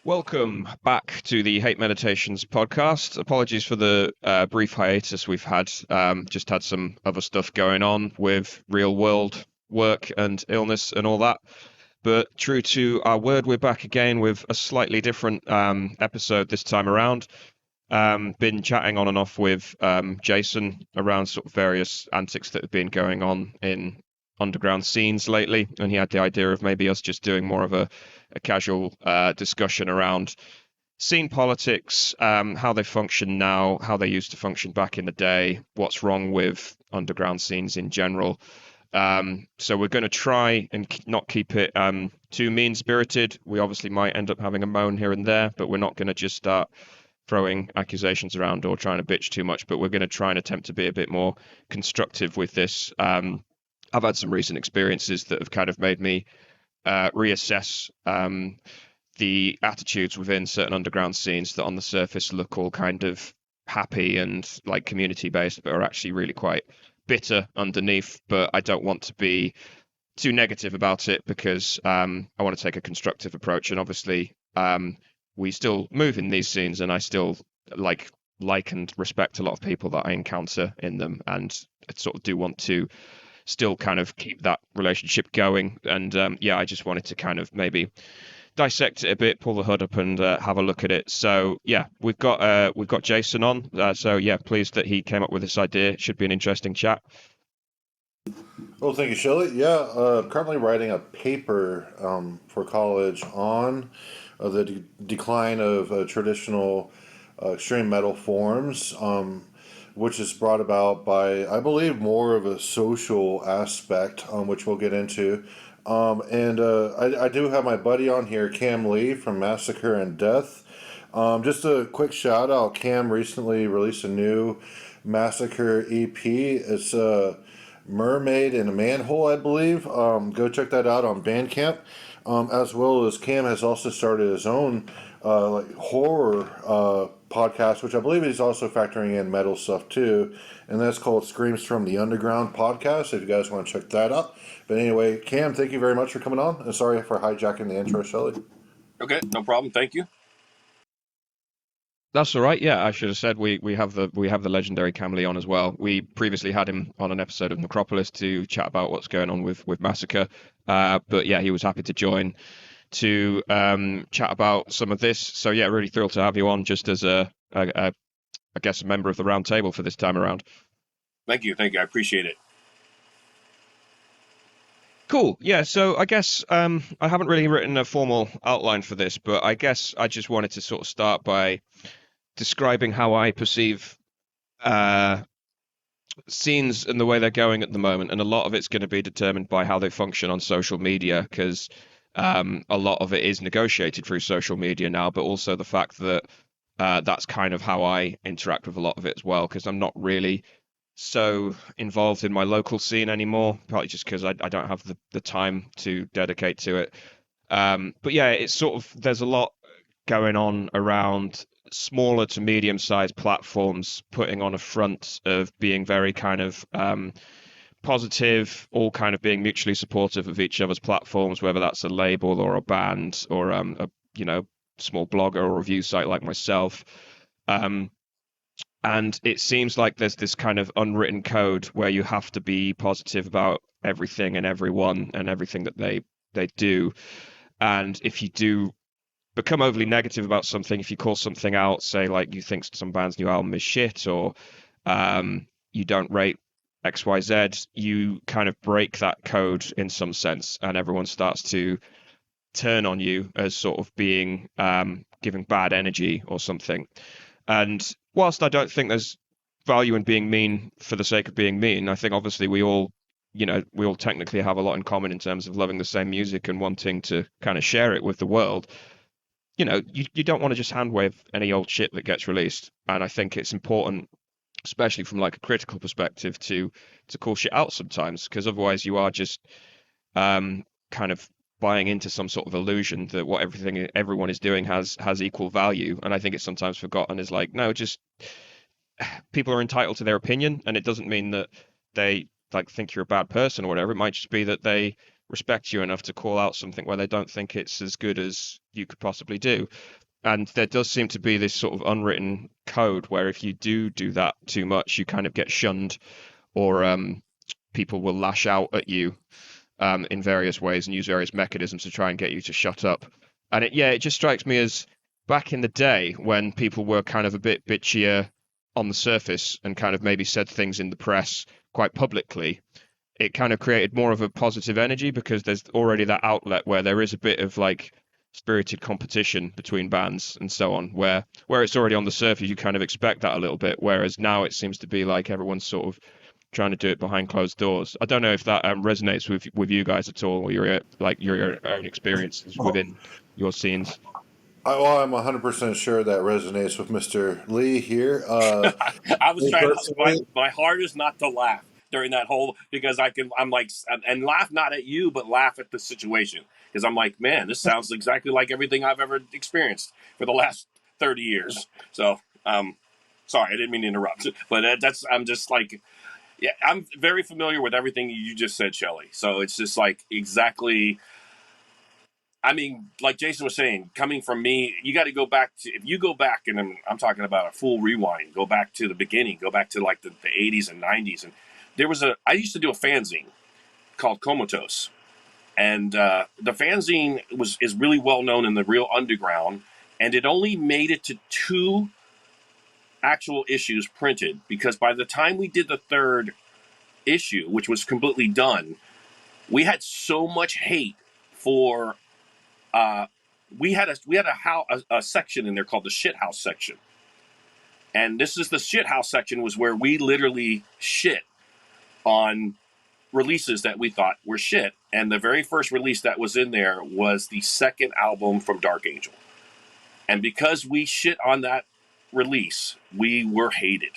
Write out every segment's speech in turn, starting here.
Welcome back to the Hate Meditations podcast. Apologies for the brief hiatus we've had. Just had some other stuff going on with real world work and illness and all that. But true to our word, we're back again with a slightly different episode this time around. Been chatting on and off with Jason around sort of various antics that have been going on in underground scenes lately, and he had the idea of maybe us just doing more of a casual discussion around scene politics, how they function now, how they used to function back in the day, what's wrong with underground scenes in general. So we're going to try and not keep it too mean-spirited. We obviously might end up having a moan here and there, but we're not going to just start throwing accusations around or trying to bitch too much, but we're going to try and attempt to be a bit more constructive with this. I've had some recent experiences that have kind of made me reassess the attitudes within certain underground scenes that on the surface look all kind of happy and like community based, but are actually really quite bitter underneath. But I don't want to be too negative about it because I want to take a constructive approach. And obviously, we still move in these scenes, and I still like and respect a lot of people that I encounter in them, and I sort of do want to still kind of keep that relationship going. And yeah, I just wanted to kind of maybe dissect it a bit, pull the hood up, and have a look at it. So yeah, we've got Jason on. So yeah, pleased that he came up with this idea. It should be an interesting chat. Well, thank you, Shelley. Yeah, currently writing a paper for college on the decline of traditional extreme metal forms, which is brought about by, I believe, more of a social aspect, which we'll get into. I do have my buddy on here, Kam Lee from Massacre and Death. Just a quick shout out. Cam recently released a new Massacre EP. It's Mermaid in a Manhole, I believe. Go check that out on Bandcamp. As well as Cam has also started his own horror podcast, which I believe he's also factoring in metal stuff too, and that's called Screams from the Underground podcast. If you guys want to check that out. But anyway, Cam, thank you very much for coming on, and sorry for hijacking the intro, Shelley. Okay, no problem. Thank you. That's all right. Yeah, I should have said we have the legendary Kam Lee on as well. We previously had him on an episode of Necropolis to chat about what's going on with Massacre. But yeah, he was happy to join to chat about some of this. So yeah, really thrilled to have you on, just as I guess a member of the round table for this time around. Thank you. I appreciate it. Cool. Yeah. So I guess I haven't really written a formal outline for this, but I guess I just wanted to sort of start by describing how I perceive scenes and the way they're going at the moment, and a lot of it's going to be determined by how they function on social media, because a lot of it is negotiated through social media now, but also the fact that that's kind of how I interact with a lot of it as well, because I'm not really so involved in my local scene anymore, partly just because I don't have the time to dedicate to it. But yeah, it's sort of, there's a lot going on around smaller to medium sized platforms putting on a front of being very kind of positive, all kind of being mutually supportive of each other's platforms, whether that's a label or a band or a small blogger or review site like myself. And it seems like there's this kind of unwritten code where you have to be positive about everything and everyone and everything that they do. And if you do become overly negative about something, if you call something out, say like you think some band's new album is shit, or you don't rate XYZ, you kind of break that code in some sense, and everyone starts to turn on you as sort of being giving bad energy or something. And whilst I don't think there's value in being mean for the sake of being mean, I think obviously we all technically have a lot in common in terms of loving the same music and wanting to kind of share it with the world. You don't want to just hand wave any old shit that gets released. And I think it's important, especially from like a critical perspective, to call shit out sometimes, because otherwise you are just kind of buying into some sort of illusion that what everyone is doing has equal value. And I think it's sometimes forgotten is like, no, just people are entitled to their opinion, and it doesn't mean that they like think you're a bad person or whatever. It might just be that they respect you enough to call out something where they don't think it's as good as you could possibly do. And there does seem to be this sort of unwritten code where if you do that too much, you kind of get shunned, or people will lash out at you in various ways and use various mechanisms to try and get you to shut up. And it just strikes me as back in the day when people were kind of a bit bitchier on the surface and kind of maybe said things in the press quite publicly, it kind of created more of a positive energy because there's already that outlet where there is a bit of like spirited competition between bands and so on, where it's already on the surface, you kind of expect that a little bit, whereas now it seems to be like everyone's sort of trying to do it behind closed doors. I don't know if that resonates with you guys at all, or your own experiences within your scenes. Well, I'm 100% sure that resonates with Mr. Lee here. I was Me trying to, personally, my hardest not to laugh during that whole, because I'm like, and laugh not at you, but laugh at the situation. Because I'm like, man, this sounds exactly like everything I've ever experienced for the last 30 years. So, sorry, I didn't mean to interrupt, but I'm just like, yeah, I'm very familiar with everything you just said, Shelley. So it's just like exactly, I mean, like Jason was saying, coming from me, you got to go back to, if you go back, and I'm talking about a full rewind, go back to the beginning, go back to like the 80s and 90s. And I used to do a fanzine called Comatose. And the fanzine is really well known in the real underground. And it only made it to 2 actual issues printed, because by the time we did the 3rd issue, which was completely done, we had so much hate for we had a section in there called the shithouse section. And this is the shithouse section, was where we literally shit on releases that we thought were shit. And the very first release that was in there was the 2nd album from Dark Angel. And because we shit on that release, we were hated.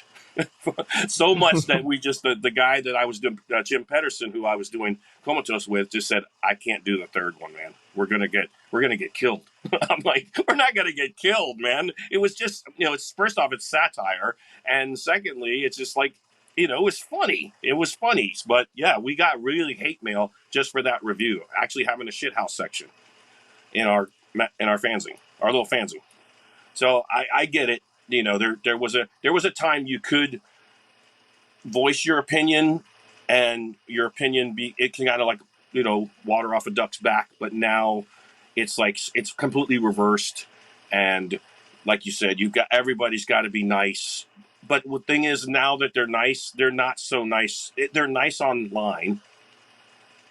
So much that we just, the guy that I was doing, Jim Pedersen, who I was doing Comatose with, just said, I can't do the 3rd one, man. We're gonna get killed. I'm like, we're not gonna get killed, man. It was just, it's, first off, it's satire, and secondly, it's just like, it was funny. It was funny. But yeah, we got really hate mail just for that review, actually having a shithouse section in our fanzine, our little fanzine. So I get it. There was a time you could voice your opinion, and your opinion it can kind of like, water off a duck's back. But now it's like, it's completely reversed. And like you said, everybody's got to be nice. But the thing is, now that they're nice, they're not so nice. They're nice online,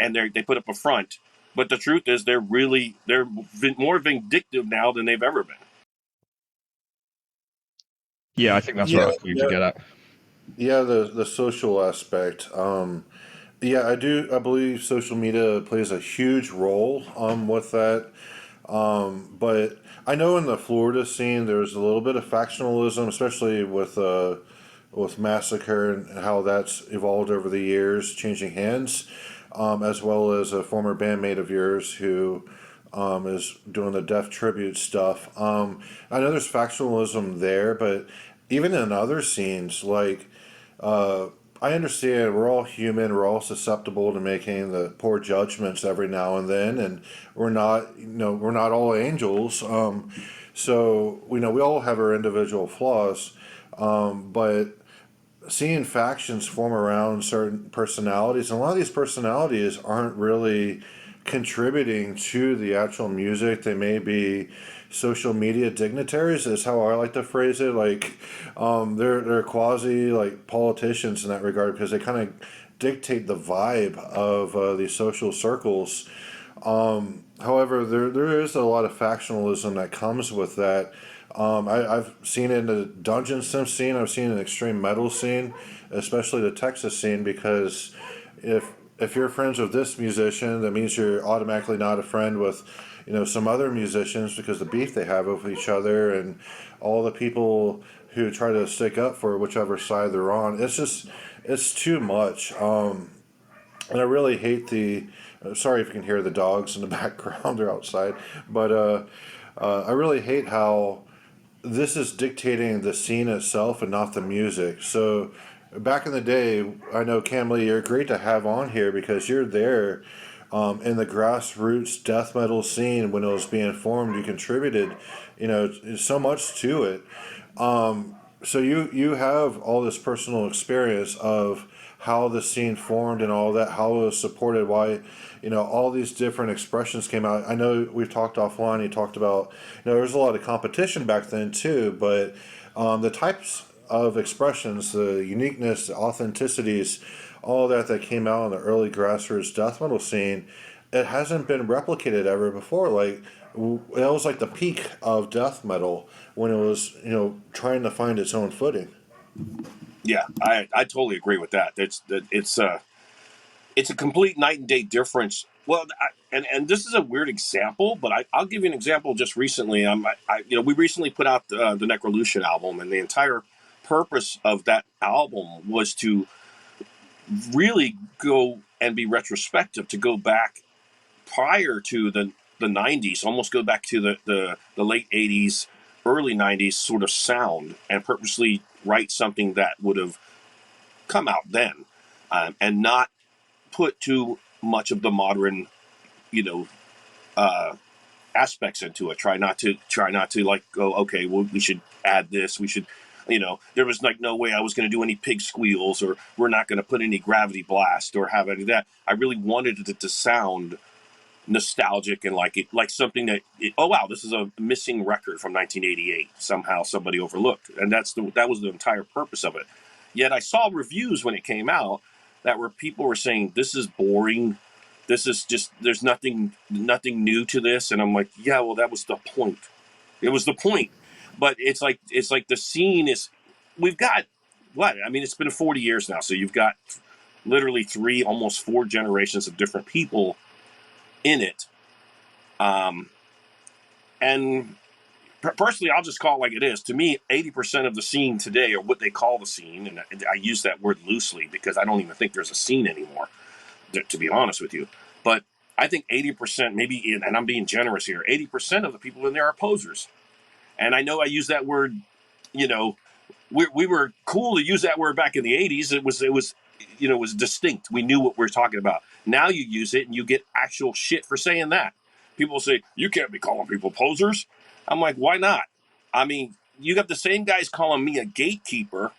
and they put up a front. But the truth is, they're more vindictive now than they've ever been. Yeah, I think that's what I was going to get at. Yeah, the social aspect. Yeah, I believe social media plays a huge role with that. But I know in the Florida scene there's a little bit of factionalism, especially with Massacre and how that's evolved over the years, changing hands, as well as a former bandmate of yours who is doing the death tribute stuff. I know there's factionalism there, but even in other scenes, like I understand we're all human, we're all susceptible to making the poor judgments every now and then, and we're not all angels. So we all have our individual flaws, but seeing factions form around certain personalities, and a lot of these personalities aren't really contributing to the actual music. They may be social media dignitaries, is how I like to phrase it. Like, they're quasi like politicians in that regard, because they kind of dictate the vibe of these social circles. However, there is a lot of factionalism that comes with that. I've seen it in the dungeon sim scene. I've seen it in the extreme metal scene, especially the Texas scene, because if you're friends with this musician, that means you're automatically not a friend with some other musicians, because the beef they have with each other and all the people who try to stick up for whichever side they're on. It's too much. And I really hate sorry if you can hear the dogs in the background, they're outside, but I really hate how this is dictating the scene itself and not the music. So back in the day, I know, Kam Lee, you're great to have on here because you're there In the grassroots death metal scene when it was being formed, you contributed, so much to it. So you have all this personal experience of how the scene formed and all that, how it was supported, why, all these different expressions came out. I know we've talked offline. You talked about, there was a lot of competition back then too, but the types of expressions, the uniqueness, the authenticities, all that came out in the early grassroots death metal scene, it hasn't been replicated ever before. Like it was like the peak of death metal when it was trying to find its own footing. Yeah, I totally agree with that. It's a complete night and day difference. Well, and this is a weird example, but I'll give you an example. Just recently, we recently put out the Necrolution album, and the entire purpose of that album was to really go and be retrospective, to go back prior to the 90s, almost go back to the late 80s, early 90s sort of sound, and purposely write something that would have come out then, and not put too much of the modern, you know, aspects into it. Try not to like go, okay, well, we should add this. We should, there was like no way I was going to do any pig squeals, or we're not going to put any gravity blast or have any of that. I really wanted it to sound nostalgic and like something oh wow, this is a missing record from 1988. Somehow somebody overlooked, and that was the entire purpose of it. Yet I saw reviews when it came out that people were saying this is boring. This is just, there's nothing new to this, and I'm like, yeah, well, that was the point. It was the point. But it's like the scene is, we've got what? I mean, it's been 40 years now, so you've got literally 3, almost 4 generations of different people in it. And personally, I'll just call it like it is. To me, 80% of the scene today, or what they call the scene, and I use that word loosely because I don't even think there's a scene anymore, to be honest with you. But I think 80%, maybe, and I'm being generous here, 80% of the people in there are posers. And I know I use that word, we were cool to use that word back in the 80s. It was distinct. We knew what we were talking about. Now you use it and you get actual shit for saying that. People say, you can't be calling people posers. I'm like, why not? I mean, you got the same guys calling me a gatekeeper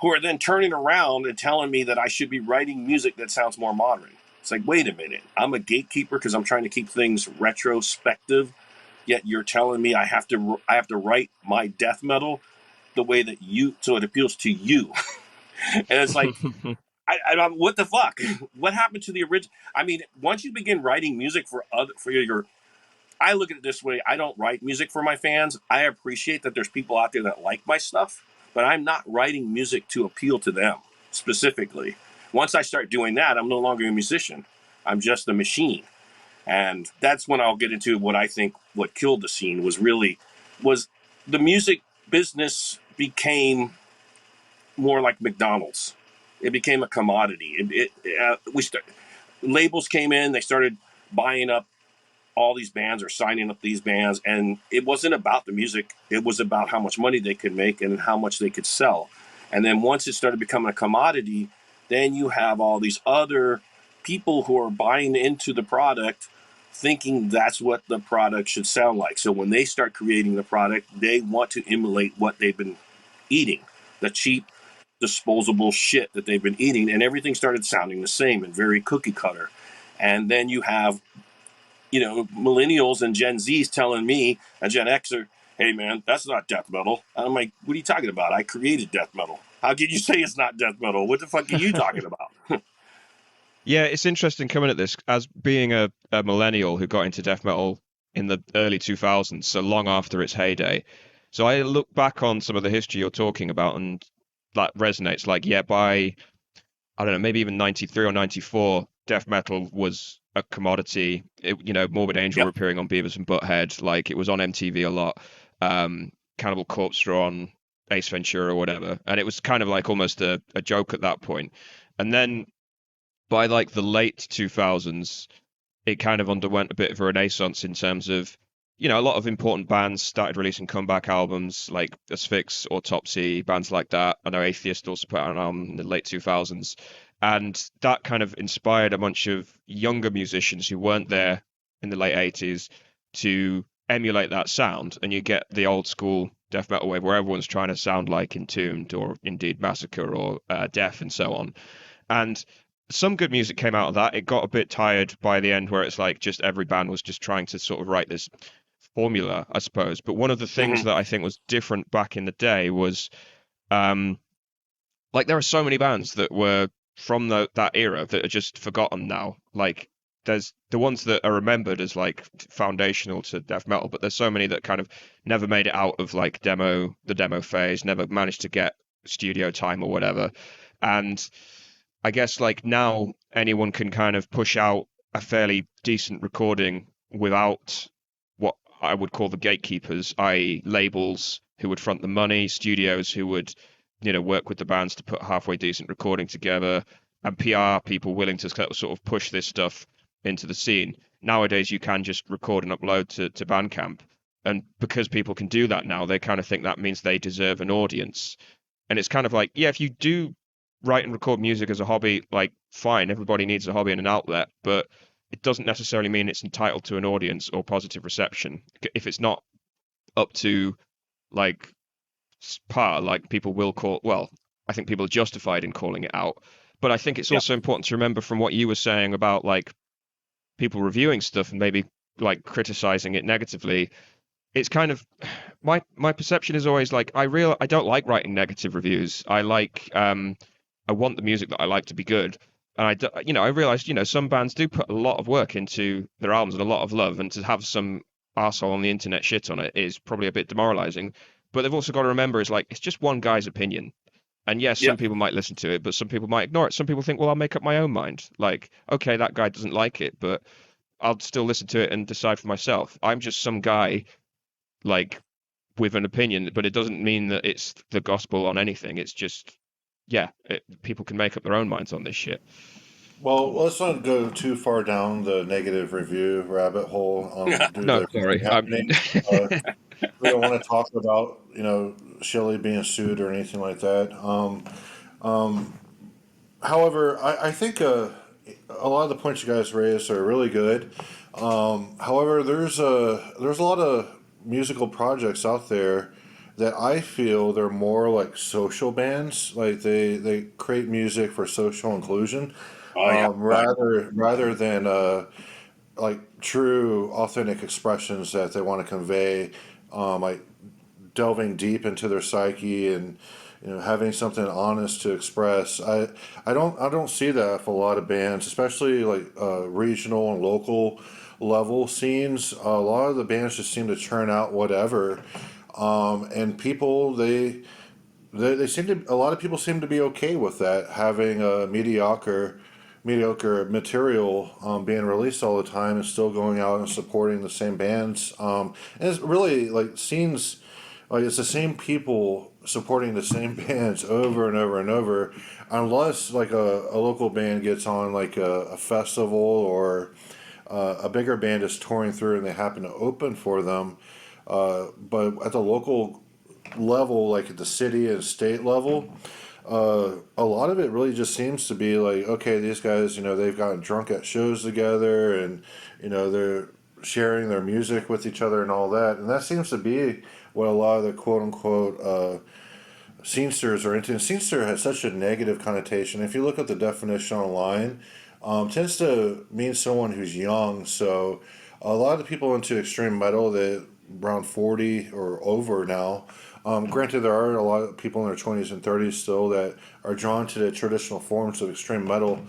who are then turning around and telling me that I should be writing music that sounds more modern. It's like, wait a minute. I'm a gatekeeper because I'm trying to keep things retrospective, yet you're telling me I have to write my death metal the way that so it appeals to you. And it's like, I'm what the fuck? What happened to the original? I mean, once you begin writing music for your, I look at it this way: I don't write music for my fans. I appreciate that there's people out there that like my stuff, but I'm not writing music to appeal to them specifically. Once I start doing that, I'm no longer a musician. I'm just a machine. And that's when I'll get into what I think what killed the scene was the music business became more like McDonald's. It became a commodity. Labels came in, they started buying up all these bands or signing up these bands, and it wasn't about the music. It was about how much money they could make and how much they could sell. And then once it started becoming a commodity, then you have all these other people who are buying into the product, thinking that's what the product should sound like. So when they start creating the product, they want to emulate what they've been eating, the cheap, disposable shit that they've been eating, and everything started sounding the same and very cookie cutter. And then you have millennials and Gen Zs telling me, a Gen Xer, hey man, that's not death metal. And I'm like, what are you talking about? I created death metal. How can you say it's not death metal? What the fuck are you talking about? Yeah, it's interesting coming at this as being a millennial who got into death metal in the early 2000s, so long after its heyday. So I look back on some of the history you're talking about, and that resonates. Like, yeah, by I don't know, maybe even 93 or 94, death metal was a commodity. Morbid Angel were Yep. appearing on Beavis and Butthead. Like, it was on MTV a lot. Cannibal Corpse were on Ace Ventura or whatever. And it was kind of like almost a joke at that point. And then by like the late 2000s, it kind of underwent a bit of a renaissance in terms of, a lot of important bands started releasing comeback albums like Asphyx, Autopsy, bands like that. I know Atheist also put out an album in the late 2000s. And that kind of inspired a bunch of younger musicians who weren't there in the late 80s to emulate that sound. And you get the old school death metal wave where everyone's trying to sound like Entombed or indeed Massacre or Death and so on. And some good music came out of that. It got a bit tired by the end where it's like just every band was just trying to sort of write this formula, I suppose. But one of the things Hmm. that I think was different back in the day was um, like there are so many bands that were from that era that are just forgotten now. Like there's the ones that are remembered as like foundational to death metal, but there's so many that kind of never made it out of like the demo phase, never managed to get studio time or whatever. And I guess like now anyone can kind of push out a fairly decent recording without what I would call the gatekeepers, i.e., labels who would front the money, studios who would, work with the bands to put halfway decent recording together, and PR people willing to sort of push this stuff into the scene. Nowadays, you can just record and upload to Bandcamp. And because people can do that now, they kind of think that means they deserve an audience. And it's kind of like, yeah, if you do write and record music as a hobby, like fine, everybody needs a hobby and an outlet, but it doesn't necessarily mean it's entitled to an audience or positive reception. If it's not up to like par, like people will call, well, I think people are justified in calling it out. But I think it's Yeah. also important to remember from what you were saying about like people reviewing stuff and maybe like criticizing it negatively. It's kind of my perception is always like I don't like writing negative reviews. I want the music that I like to be good. And I realized, some bands do put a lot of work into their albums and a lot of love, and to have some arsehole on the internet shit on it is probably a bit demoralizing. But they've also got to remember is like it's just one guy's opinion. And yes, Yeah. some people might listen to it, but some people might ignore it. Some people think, well, I'll make up my own mind. Like, okay, that guy doesn't like it, but I'll still listen to it and decide for myself. I'm just some guy like with an opinion, but it doesn't mean that it's the gospel on anything. It's just, yeah, people can make up their own minds on this shit. Well, let's not go too far down the negative review rabbit hole due No, to sorry. happenings. We don't want to talk about Shelley being sued or anything like that. However, I think a lot of the points you guys raised are really good. However, there's a lot of musical projects out there that I feel they're more like social bands. Like they create music for social inclusion, Oh yeah. rather than like true authentic expressions that they want to convey. Like delving deep into their psyche and having something honest to express. I don't see that for a lot of bands, especially like regional and local level scenes. A lot of the bands just seem to churn out whatever, and people they seem to a lot of people seem to be okay with that, having a mediocre material being released all the time and still going out and supporting the same bands. And it's really like scenes, like it's the same people supporting the same bands over and over and over, unless like a local band gets on like a festival or a bigger band is touring through and they happen to open for them. But at the local level, like at the city and state level, a lot of it really just seems to be like, okay, these guys, they've gotten drunk at shows together and, they're sharing their music with each other and all that. And that seems to be what a lot of the quote unquote scenesters are into. And scenester has such a negative connotation. If you look at the definition online, tends to mean someone who's young. So a lot of the people into extreme metal that around 40 or over now. Granted, there are a lot of people in their 20s and 30s still that are drawn to the traditional forms of extreme metal.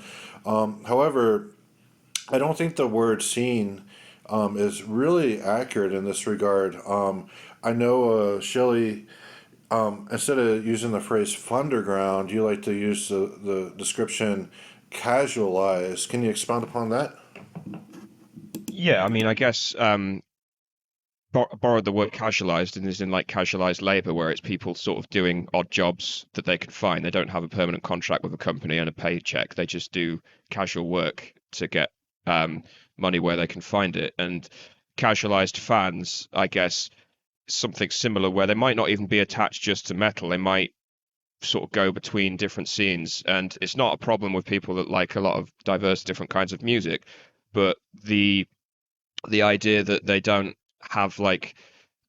However, I don't think the word scene is really accurate in this regard. I know Shelley, instead of using the phrase "funderground," you like to use the description "casualized." Can you expound upon that? Yeah, I mean, I guess borrowed the word casualized and is in like casualized labor, where it's people sort of doing odd jobs that they can find. They don't have a permanent contract with a company and a paycheck. They just do casual work to get money where they can find it. And casualized fans, I guess, something similar where they might not even be attached just to metal. They might sort of go between different scenes, and it's not a problem with people that like a lot of diverse different kinds of music, but the idea that they don't have like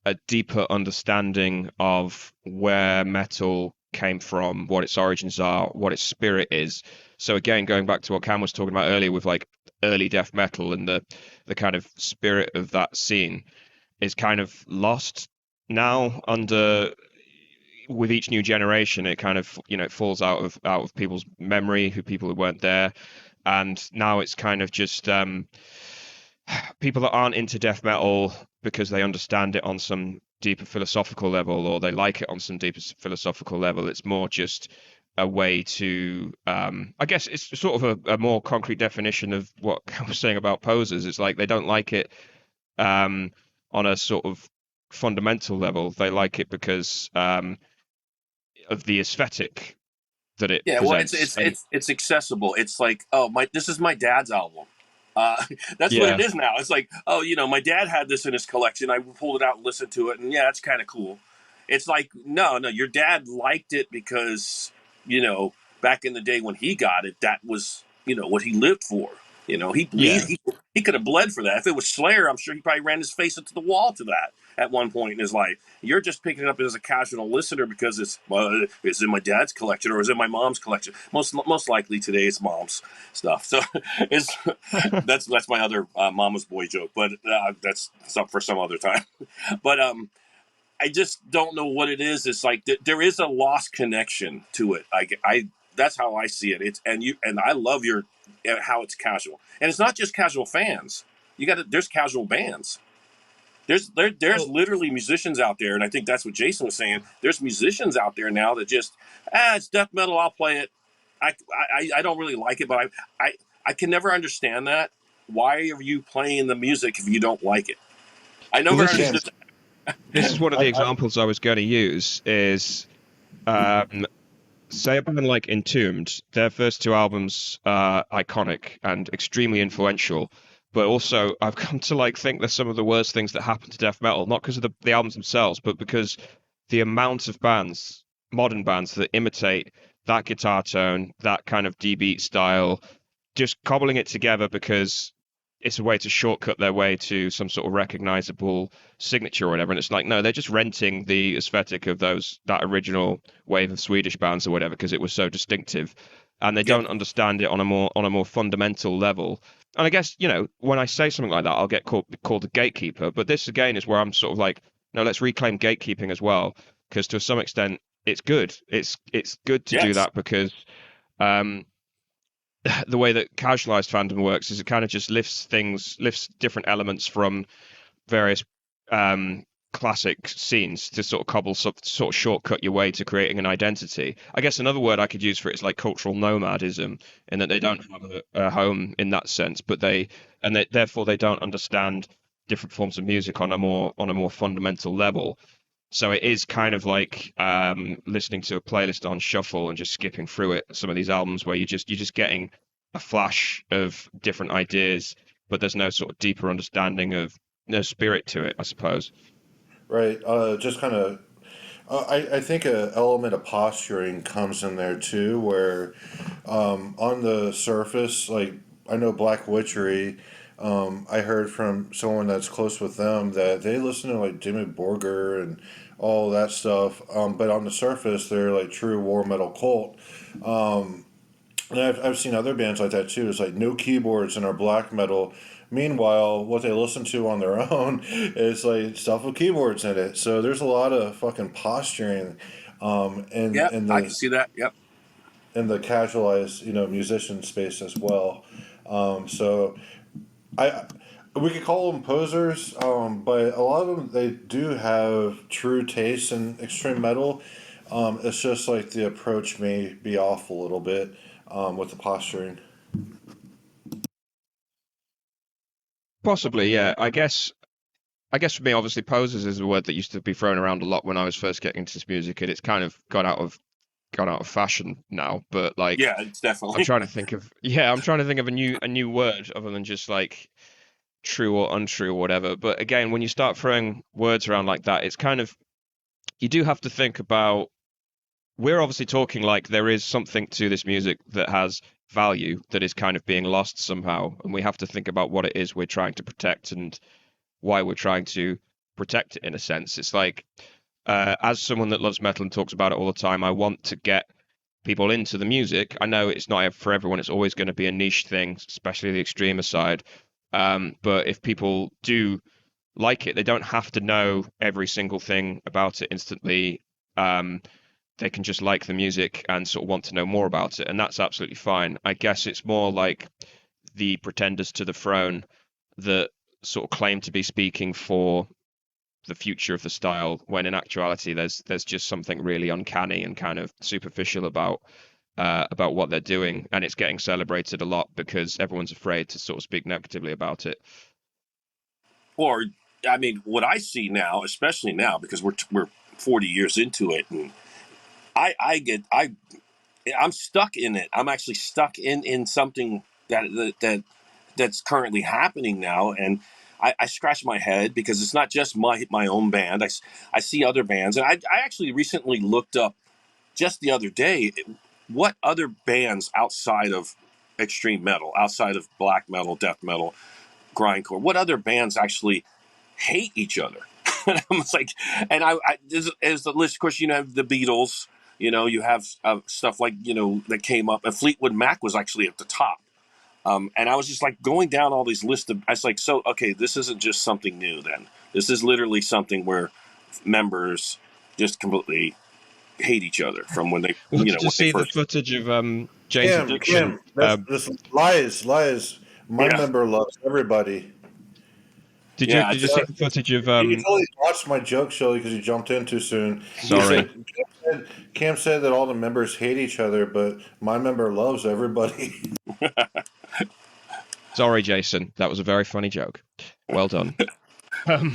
a deeper understanding of where metal came from, what its origins are, what its spirit is. So again, going back to what Cam was talking about earlier with like early death metal and the kind of spirit of that scene is kind of lost now under with each new generation. It kind of, it falls out of people's memory, people who weren't there, and now it's kind of just people that aren't into death metal because they understand it on some deeper philosophical level, or they like it on some deeper philosophical level. It's more just a way to, I guess it's sort of a more concrete definition of what I was saying about posers. It's like they don't like it on a sort of fundamental level. They like it because of the aesthetic that it Yeah, well, it's presents. it's And it's it's accessible. It's like, oh, this is my dad's album. That's what it yeah, is now. It's like, oh, my dad had this in his collection. I pulled it out and listened to it, and yeah, that's kind of cool. It's like, no, your dad liked it because, back in the day when he got it, that was, what he lived for. He bleed. yeah. He could have bled for that. If it was Slayer, I'm sure he probably ran his face into the wall to that at one point in his life. You're just picking it up as a casual listener because it's in my dad's collection or it's in my mom's collection. Most likely today it's mom's stuff. So it's that's my other mama's boy joke, but that's up for some other time. But I just don't know what it is. It's like there is a lost connection to it. I that's how I see it. And I love your how it's casual, and it's not just casual fans. There's casual bands. There's Well, literally musicians out there, and I think that's what Jason was saying. There's musicians out there now that just it's death metal. I'll play it. I don't really like it, but I can never understand that. Why are you playing the music if you don't like it? I well, never this Yeah, is understood. this is one of the I examples I was going to use is um, say a band like Entombed. Their first two albums are iconic and extremely influential, but also I've come to like think they're some of the worst things that happen to death metal, not because of the albums themselves, but because the amount of bands, modern bands that imitate that guitar tone, that kind of D beat style, just cobbling it together because it's a way to shortcut their way to some sort of recognizable signature or whatever. And it's like, no, they're just renting the aesthetic of that original wave of Swedish bands or whatever because it was so distinctive, and they Yep. don't understand it on a more fundamental level. And I guess, when I say something like that, I'll get called a gatekeeper. But this again is where I'm sort of like, no, let's reclaim gatekeeping as well, because to some extent it's good. It's good to do Yes. that because um, the way that casualized fandom works is it kind of just lifts different elements from various um, classic scenes to sort of sort of shortcut your way to creating an identity. I guess another word I could use for it is like cultural nomadism, in that they don't have a home in that sense, but therefore they don't understand different forms of music on a more fundamental level. So it is kind of like listening to a playlist on shuffle and just skipping through it. Some of these albums where you're just getting a flash of different ideas, but there's no sort of deeper understanding of no spirit to it, I suppose. right. Just kind of. I think an element of posturing comes in there too, where on the surface, like I know Black Witchery. I heard from someone that's close with them that they listen to like Jimmy Borger and all that stuff. But on the surface, they're like true war metal cult. And I've seen other bands like that too. It's like no keyboards in our black metal. Meanwhile, what they listen to on their own is like stuff with keyboards in it. So there's a lot of fucking posturing, Yep. in I can the see that. Yep. casualized musician space as well. So I we could call them posers, but a lot of them they do have true taste in extreme metal. It's just like the approach may be off a little bit with the posturing. Possibly, yeah. I guess for me, obviously, posers is a word that used to be thrown around a lot when I was first getting into this music, and it's kind of gone out of fashion now. But like, Yeah, it's I'm definitely. trying to think of yeah, I'm trying to think of a new word other than just like true or untrue or whatever. But again, when you start throwing words around like that, it's kind of you do have to think about we're obviously talking like there is something to this music that has value that is kind of being lost somehow, and we have to think about what it is we're trying to protect and why we're trying to protect it in a sense. It's like, as someone that loves metal and talks about it all the time, I want to get people into the music. I know it's not for everyone, it's always going to be a niche thing, especially the extremer side. But if people do like it, they don't have to know every single thing about it instantly. They can just like the music and sort of want to know more about it, and that's absolutely fine. I guess it's more like the pretenders to the throne that sort of claim to be speaking for the future of the style, when in actuality there's just something really uncanny and kind of superficial about what they're doing, and it's getting celebrated a lot because everyone's afraid to sort of speak negatively about it. Or, I mean, what I see now, especially now, because we're 40 years into it, and I'm stuck in it. I'm actually stuck in something that's currently happening now, and I scratch my head because it's not just my own band. I see other bands, and I actually recently looked up just the other day what other bands outside of extreme metal, outside of black metal, death metal, grindcore, what other bands actually hate each other. And I was like, and as the list, of course, you have the Beatles, you have stuff like, that came up, and Fleetwood Mac was actually at the top. And I was just like going down all these lists I was like, so, okay, this isn't just something new then. This is literally something where members just completely hate each other from when they, Well, when did you they see the first. footage of Jane's Addiction? Kim, that's lies. My Yeah. member loves everybody. Yeah. Did you see the footage of You totally watched my joke, Shelly, because you jumped in too soon. You Sorry. said Cam said that all the members hate each other, but my member loves everybody. Sorry, Jason. That was a very funny joke. Well done. Um,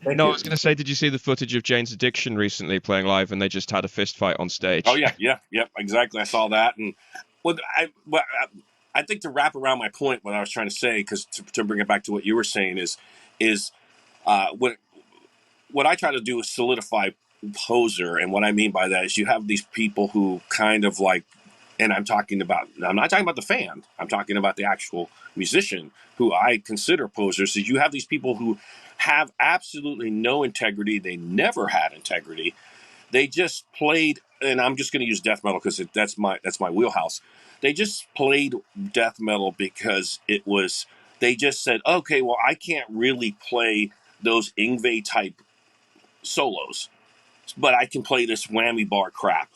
Thank no, I you. was going to say, did you see the footage of Jane's Addiction recently playing live, and they just had a fist fight on Oh stage? yeah, exactly. I saw that, and I think to wrap around my point, what I was trying to say, because to bring it back to what you were saying is what I try to do is solidify poser, and what I mean by that is you have these people who kind of like, and I'm not talking about the fan, I'm talking about the actual musician who I consider posers. Is you have these people who have absolutely no integrity, they never had integrity, they just played, and I'm just going to use death metal because that's my wheelhouse. They just played death metal because it was. They just said, okay, well, I can't really play those Ingve type solos, but I can play this whammy bar crap.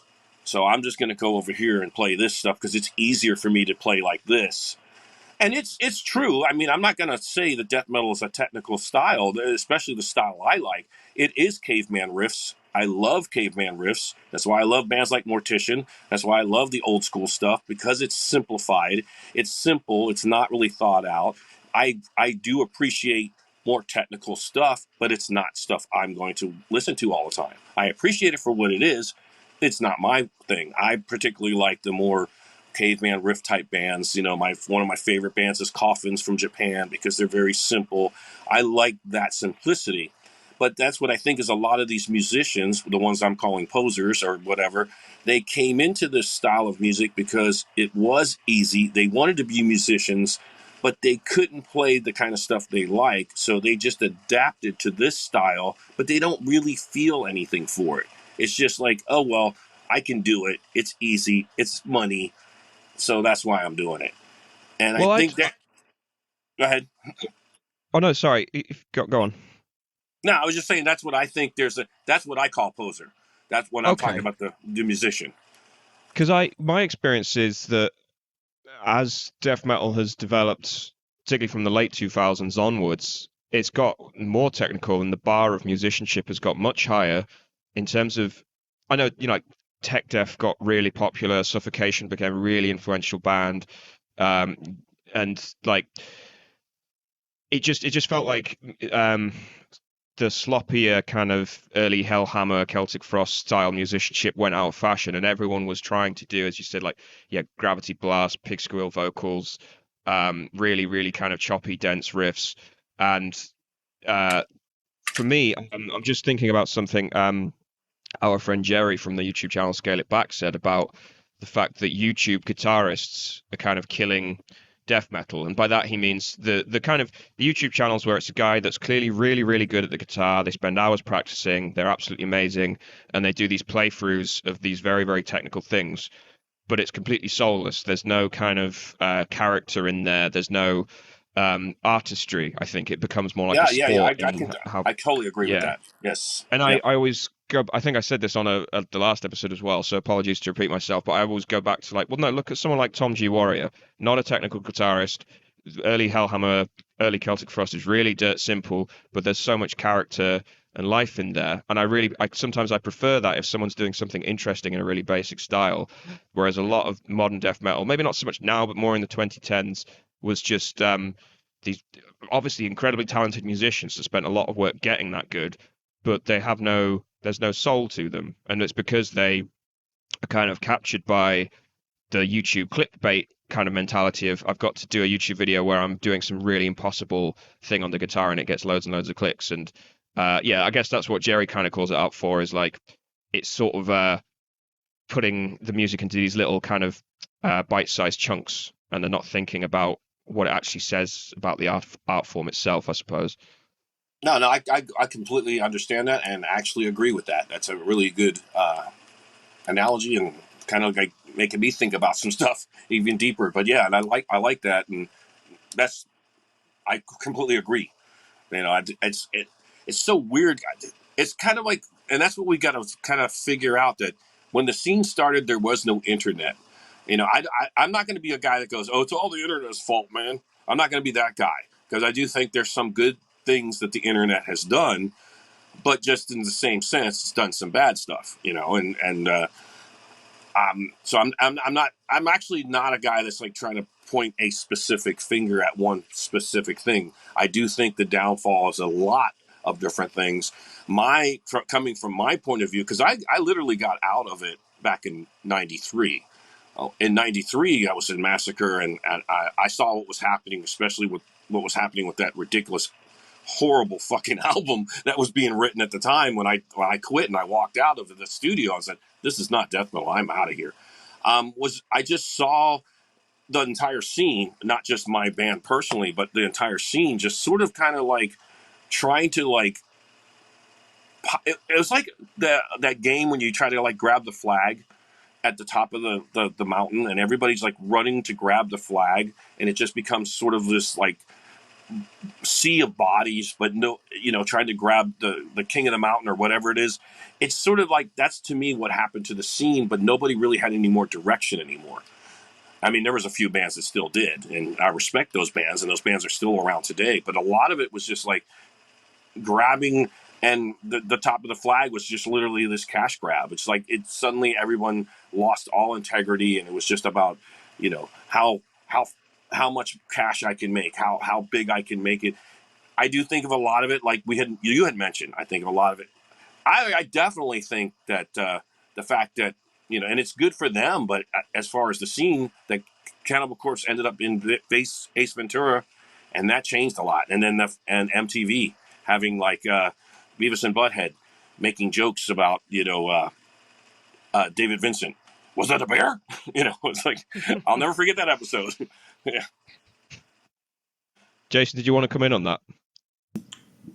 So I'm just going to go over here and play this stuff because it's easier for me to play like this. And it's true. I mean, I'm not going to say that death metal is a technical style, especially the style I like. It is caveman riffs. I love caveman riffs. That's why I love bands like Mortician. That's why I love the old school stuff, because it's simplified. It's simple. It's not really thought out. I do appreciate more technical stuff, but it's not stuff I'm going to listen to all the time. I appreciate it for what it is. It's not my thing. I particularly like the more caveman riff type bands. One of my favorite bands is Coffins from Japan because they're very simple. I like that simplicity. But that's what I think is a lot of these musicians, the ones I'm calling posers or whatever, they came into this style of music because it was easy. They wanted to be musicians, but they couldn't play the kind of stuff they like. So they just adapted to this style, but they don't really feel anything for it. It's just like, oh, well, I can do it. It's easy. It's money. So that's why I'm doing it. And I Well, think that. Go ahead. oh no, sorry. Go on. No, I was just saying that's what I think. That's what I call poser. That's when I'm talking Okay. about the musician. Because my experience is that as death metal has developed, particularly from the late 2000s onwards, it's got more technical, and the bar of musicianship has got much higher in terms of. I know, like tech death got really popular. Suffocation became a really influential band, um, and like it just felt like the sloppier kind of early Hellhammer, Celtic Frost style musicianship went out of fashion, and everyone was trying to do, as you said, like gravity blast, pig squeal vocals, really, really kind of choppy, dense riffs. And for me, I'm just thinking about something. our friend Jerry from the YouTube channel Scale It Back said about the fact that YouTube guitarists are kind of killing death metal. And by that he means the kind of the YouTube channels where it's a guy that's clearly really, really good at the guitar. They spend hours practicing. They're absolutely amazing. And they do these playthroughs of these very, very technical things. But it's completely soulless. There's no kind of character in there. There's no artistry. I think it becomes more like a Yeah. sport in how, I totally agree with yeah. that. Yes. And Yeah. I always go, I think I said this on the last episode as well, so apologies to repeat myself, but I always go back to like, well, no, look at someone like Tom G. Warrior, not a technical guitarist. Early Hellhammer, early Celtic Frost is really dirt simple, but there's so much character and life in there. And sometimes I prefer that if someone's doing something interesting in a really basic style, whereas a lot of modern death metal, maybe not so much now, but more in the 2010s, was just these obviously incredibly talented musicians that spent a lot of work getting that good, but there's no soul to them, and it's because they are kind of captured by the YouTube clickbait kind of mentality of I've got to do a YouTube video where I'm doing some really impossible thing on the guitar and it gets loads and loads of clicks. And yeah, I guess that's what Jerry kind of calls it out for, is like it's sort of putting the music into these little kind of bite-sized chunks, and they're not thinking about what it actually says about the art form itself, I suppose. No, I completely understand that and actually agree with that. That's a really good analogy and kind of like making me think about some stuff even deeper. But yeah, and I like that, and that's I completely agree. You know, it's so weird. It's kind of like, and that's what we got to kind of figure out, that when the scene started, there was no internet. You know, I'm not going to be a guy that goes, "Oh, it's all the internet's fault, man." I'm not going to be that guy, because I do think there's some good things that the internet has done, but just in the same sense, it's done some bad stuff. You know, so I'm actually not a guy that's like trying to point a specific finger at one specific thing. I do think the downfall is a lot of different things. Coming from my point of view, because I literally got out of it back in '93. In '93, I was in Massacre, and I saw what was happening, especially with what was happening with that ridiculous, horrible fucking album that was being written at the time. When I quit and I walked out of the studio, I said, "This is not death metal. I'm out of here." I just saw the entire scene, not just my band personally, but the entire scene, just sort of kind of like trying to like. It was like that game when you try to like grab the flag at the top of the mountain, and everybody's like running to grab the flag, and it just becomes sort of this like sea of bodies, but no, you know, trying to grab the king of the mountain or whatever it is. It's sort of like, that's to me what happened to the scene, but nobody really had any more direction anymore. I mean, there was a few bands that still did, and I respect those bands, and those bands are still around today, but a lot of it was just like grabbing, and the top of the flag was just literally this cash grab. It's like it suddenly everyone lost all integrity, and it was just about, you know, how much cash I can make, how big I can make it. I do think of a lot of it, like you had mentioned. I think of a lot of it. I definitely think that the fact that, you know, and it's good for them, but as far as the scene, that Cannibal Corpse ended up in Ace Ventura, and that changed a lot. And then and MTV having like Beavis and Butthead making jokes about, you know, David Vincent. Was that a bear? You know, it's like, I'll never forget that episode. Yeah. Jason, did you want to come in on that?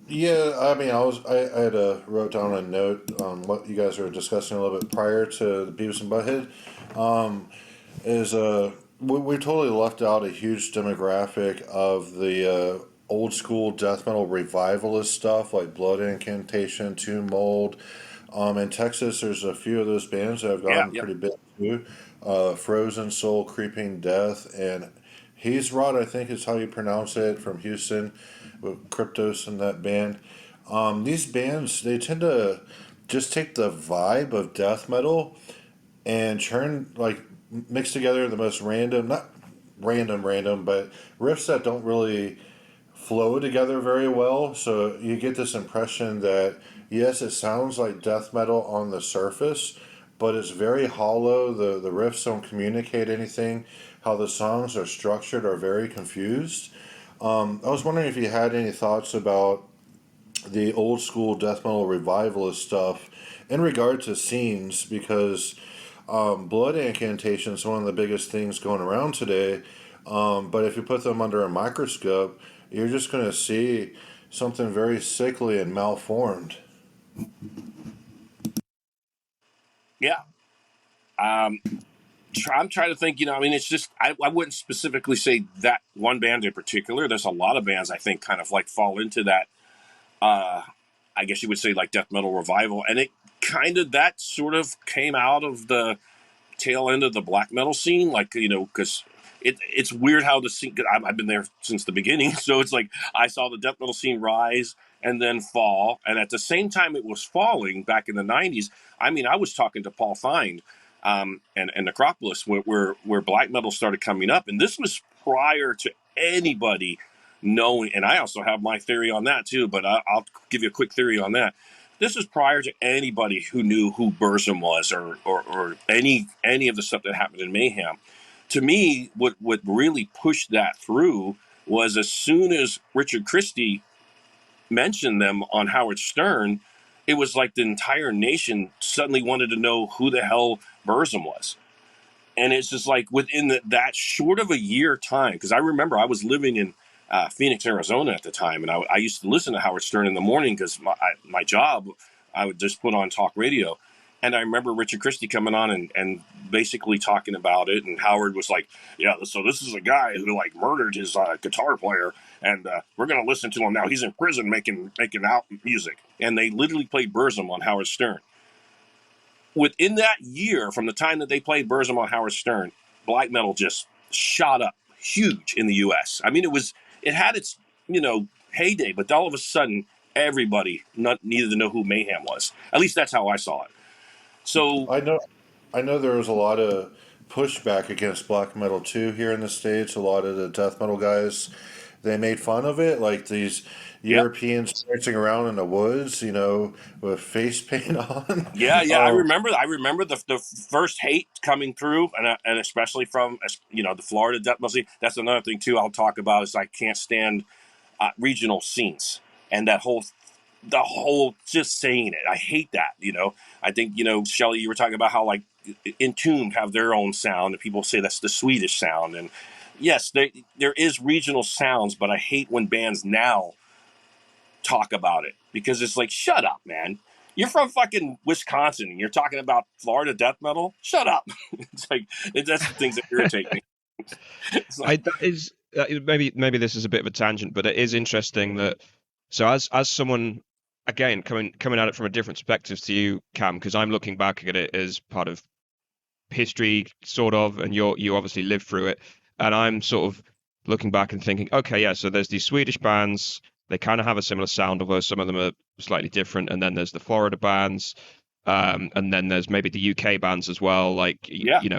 Yeah, I mean, I had wrote down a note on what you guys were discussing a little bit prior to the Beavis and Butthead. Is we totally left out a huge demographic of the old school death metal revivalist stuff like Blood Incantation, Tomb Mold. In Texas, there's a few of those bands that have Yeah. gotten pretty big too. Frozen Soul, Creeping Death, and He's Rod, I think is how you pronounce it, from Houston, with Cryptos and that band. These bands, they tend to just take the vibe of death metal and churn, like, mix together the most random, not random, but riffs that don't really flow together very well. So you get this impression that, yes, it sounds like death metal on the surface, but it's very hollow. The riffs don't communicate anything. How the songs are structured are very confused. I was wondering if you had any thoughts about the old school death metal revivalist stuff in regard to scenes, because blood incantation is one of the biggest things going around today. But if you put them under a microscope, you're just going to see something very sickly and malformed. Yeah. I'm trying to think, I mean, it's just, I wouldn't specifically say that one band in particular. There's a lot of bands I think kind of like fall into that, I guess you would say like death metal revival. And it kind of, that sort of came out of the tail end of the black metal scene, like, because it's weird how the scene, 'cause I've been there since the beginning. So it's like I saw the death metal scene rise and then fall. And at the same time it was falling back in the 90s, I mean, I was talking to Paul Find and Necropolis where black metal started coming up. And this was prior to anybody knowing. And I also have my theory on that too, but I'll give you a quick theory on that. This is prior to anybody who knew who Burzum was or any of the stuff that happened in Mayhem. To me, what really pushed that through was as soon as Richard Christie mentioned them on Howard Stern, it was like the entire nation suddenly wanted to know who the hell Burzum was. And it's just like within that short of a year time, because I remember I was living in Phoenix, Arizona at the time, and I used to listen to Howard Stern in the morning because my job, I would just put on talk radio. And I remember Richard Christie coming on and basically talking about it. And Howard was like, yeah, so this is a guy who like murdered his guitar player. And we're going to listen to him now. He's in prison making out music. And they literally played Burzum on Howard Stern. Within that year, from the time that they played Burzum on Howard Stern, black metal just shot up huge in the U.S. I mean, it had its, heyday, but all of a sudden, everybody needed to know who Mayhem was. At least that's how I saw it. So I know there was a lot of pushback against black metal too here in the States. A lot of the death metal guys, they made fun of it, like these yep. Europeans marching around in the woods, with face paint on. Yeah. I remember the first hate coming through, and especially from the Florida death metal scene. That's another thing too. I'll talk about is I can't stand regional scenes and the whole just saying it. I hate that. I think Shelley, you were talking about how like Entombed have their own sound, and people say that's the Swedish sound, and yes, there is regional sounds, but I hate when bands now talk about it because it's like, shut up, man. You're from fucking Wisconsin and you're talking about Florida death metal? Shut up. It's like, that's the things that irritate me. That is maybe this is a bit of a tangent, but it is interesting that so as someone again coming at it from a different perspective to you, Cam, because I'm looking back at it as part of history, sort of, and you obviously lived through it, and I'm sort of looking back and thinking, okay, yeah, so there's these Swedish bands, they kind of have a similar sound, although some of them are slightly different, and then there's the Florida bands, and then there's maybe the UK bands as well, like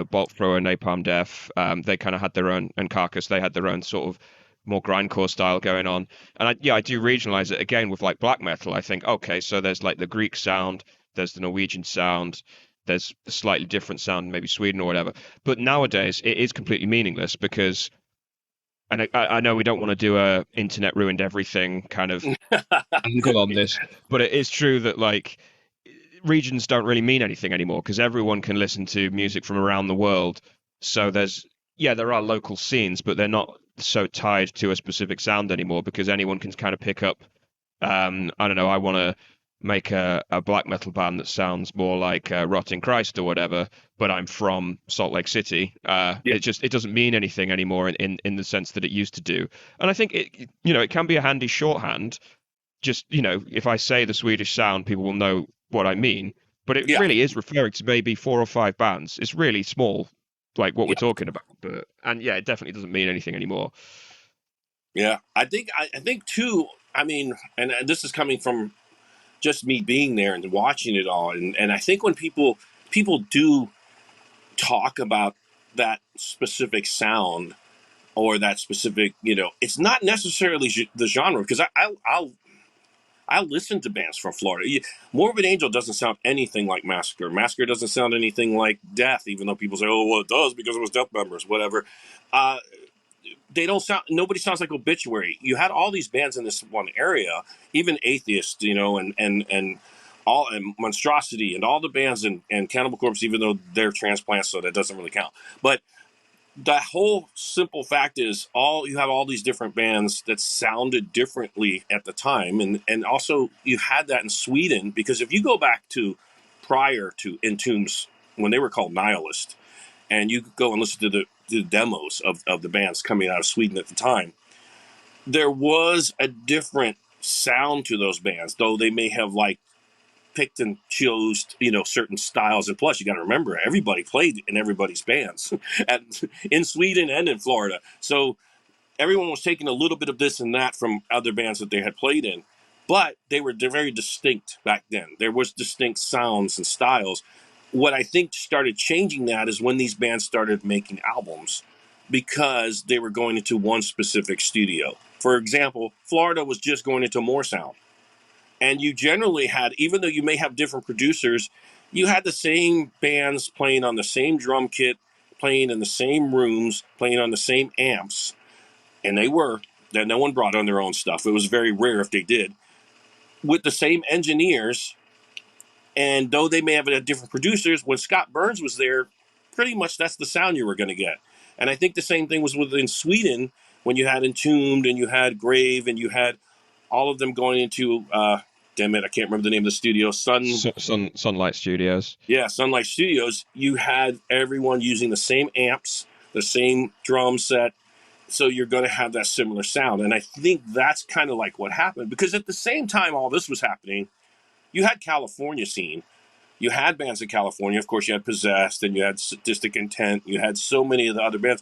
Bolt Thrower, Napalm Death. They kind of had their own, and Carcass, they had their own sort of more grindcore style going on. And I do regionalize it again with like black metal. I think, okay, so there's like the Greek sound, there's the Norwegian sound, there's a slightly different sound, maybe Sweden or whatever. But nowadays it is completely meaningless because, and I know we don't want to do a internet ruined everything kind of angle on this, but it is true that like regions don't really mean anything anymore because everyone can listen to music from around the world. So there are local scenes, but they're not so tied to a specific sound anymore because anyone can kind of pick up. I don't know. I want to make a black metal band that sounds more like Rotting Christ or whatever, but I'm from Salt Lake City. It doesn't mean anything anymore in the sense that it used to do. And I think it can be a handy shorthand. Just if I say the Swedish sound, people will know what I mean. But it really is referring to maybe 4 or 5 bands. It's really small, like what we're talking about. But it definitely doesn't mean anything anymore. Yeah, I think too. I mean, and this is coming from just me being there and watching it all, and I think when people do talk about that specific sound or that specific, it's not necessarily the genre because I'll listen to bands from Florida. Morbid Angel doesn't sound anything like Massacre. Massacre doesn't sound anything like Death, even though people say, oh, well, it does because it was Death members, whatever. they don't sound. Nobody sounds like Obituary. You had all these bands in this one area, even Atheist, and all and Monstrosity and all the bands and Cannibal Corpse, even though they're transplants, so that doesn't really count. But the whole simple fact is, you have all these different bands that sounded differently at the time, and also you had that in Sweden, because if you go back to prior to Entomb's, when they were called Nihilist, and you go and listen to the demos of the bands coming out of Sweden at the time, there was a different sound to those bands, though they may have like picked and chose, certain styles. And plus, you got to remember, everybody played in everybody's bands in Sweden and in Florida. So everyone was taking a little bit of this and that from other bands that they had played in, but they were very distinct back then. There was distinct sounds and styles. What I think started changing that is when these bands started making albums, because they were going into one specific studio. For example, Florida was just going into More Sound. And you generally had, even though you may have different producers, you had the same bands playing on the same drum kit, playing in the same rooms, playing on the same amps. And that no one brought on their own stuff. It was very rare if they did. With the same engineers, and though they may have had different producers, when Scott Burns was there, pretty much that's the sound you were going to get. And I think the same thing was within Sweden, when you had Entombed and you had Grave and you had all of them going into, damn it, I can't remember the name of the studio. Sunlight Studios. Yeah, Sunlight Studios. You had everyone using the same amps, the same drum set. So you're going to have that similar sound. And I think that's kind of like what happened. Because at the same time all this was happening, you had California scene. You had bands in California. Of course, you had Possessed and you had Sadistic Intent. You had so many of the other bands.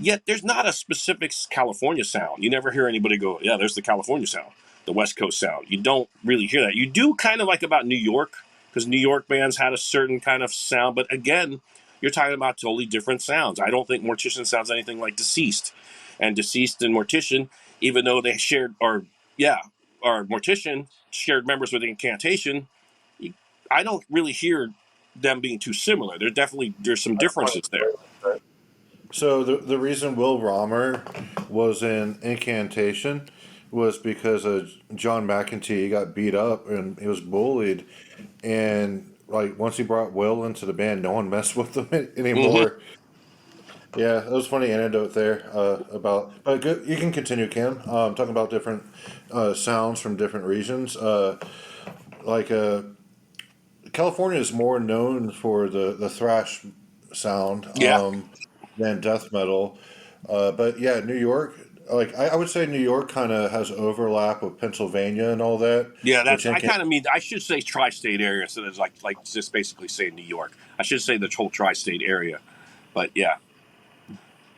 Yet there's not a specific California sound. You never hear anybody go, yeah, there's the California sound, the West Coast sound. You don't really hear that. You do kind of like about New York, because New York bands had a certain kind of sound. But again, you're talking about totally different sounds. I don't think Mortician sounds anything like Deceased. And Deceased and Mortician, even though they shared, or Mortician shared members with Incantation, I don't really hear them being too similar. There's some differences there. So the reason Will Romer was in Incantation was because John McEntee got beat up and he was bullied, and like once he brought Will into the band, no one messed with him anymore. Yeah, that was a funny anecdote there about. But good, you can continue, Cam. Talking about different sounds from different regions. Like California is more known for the thrash sound. Yeah. Than death metal. But yeah, New York, like I would say New York kind of has overlap with Pennsylvania and all that. Yeah, I kind of mean, I should say tri-state area instead of like just basically say New York. I should say the whole tri-state area. But yeah.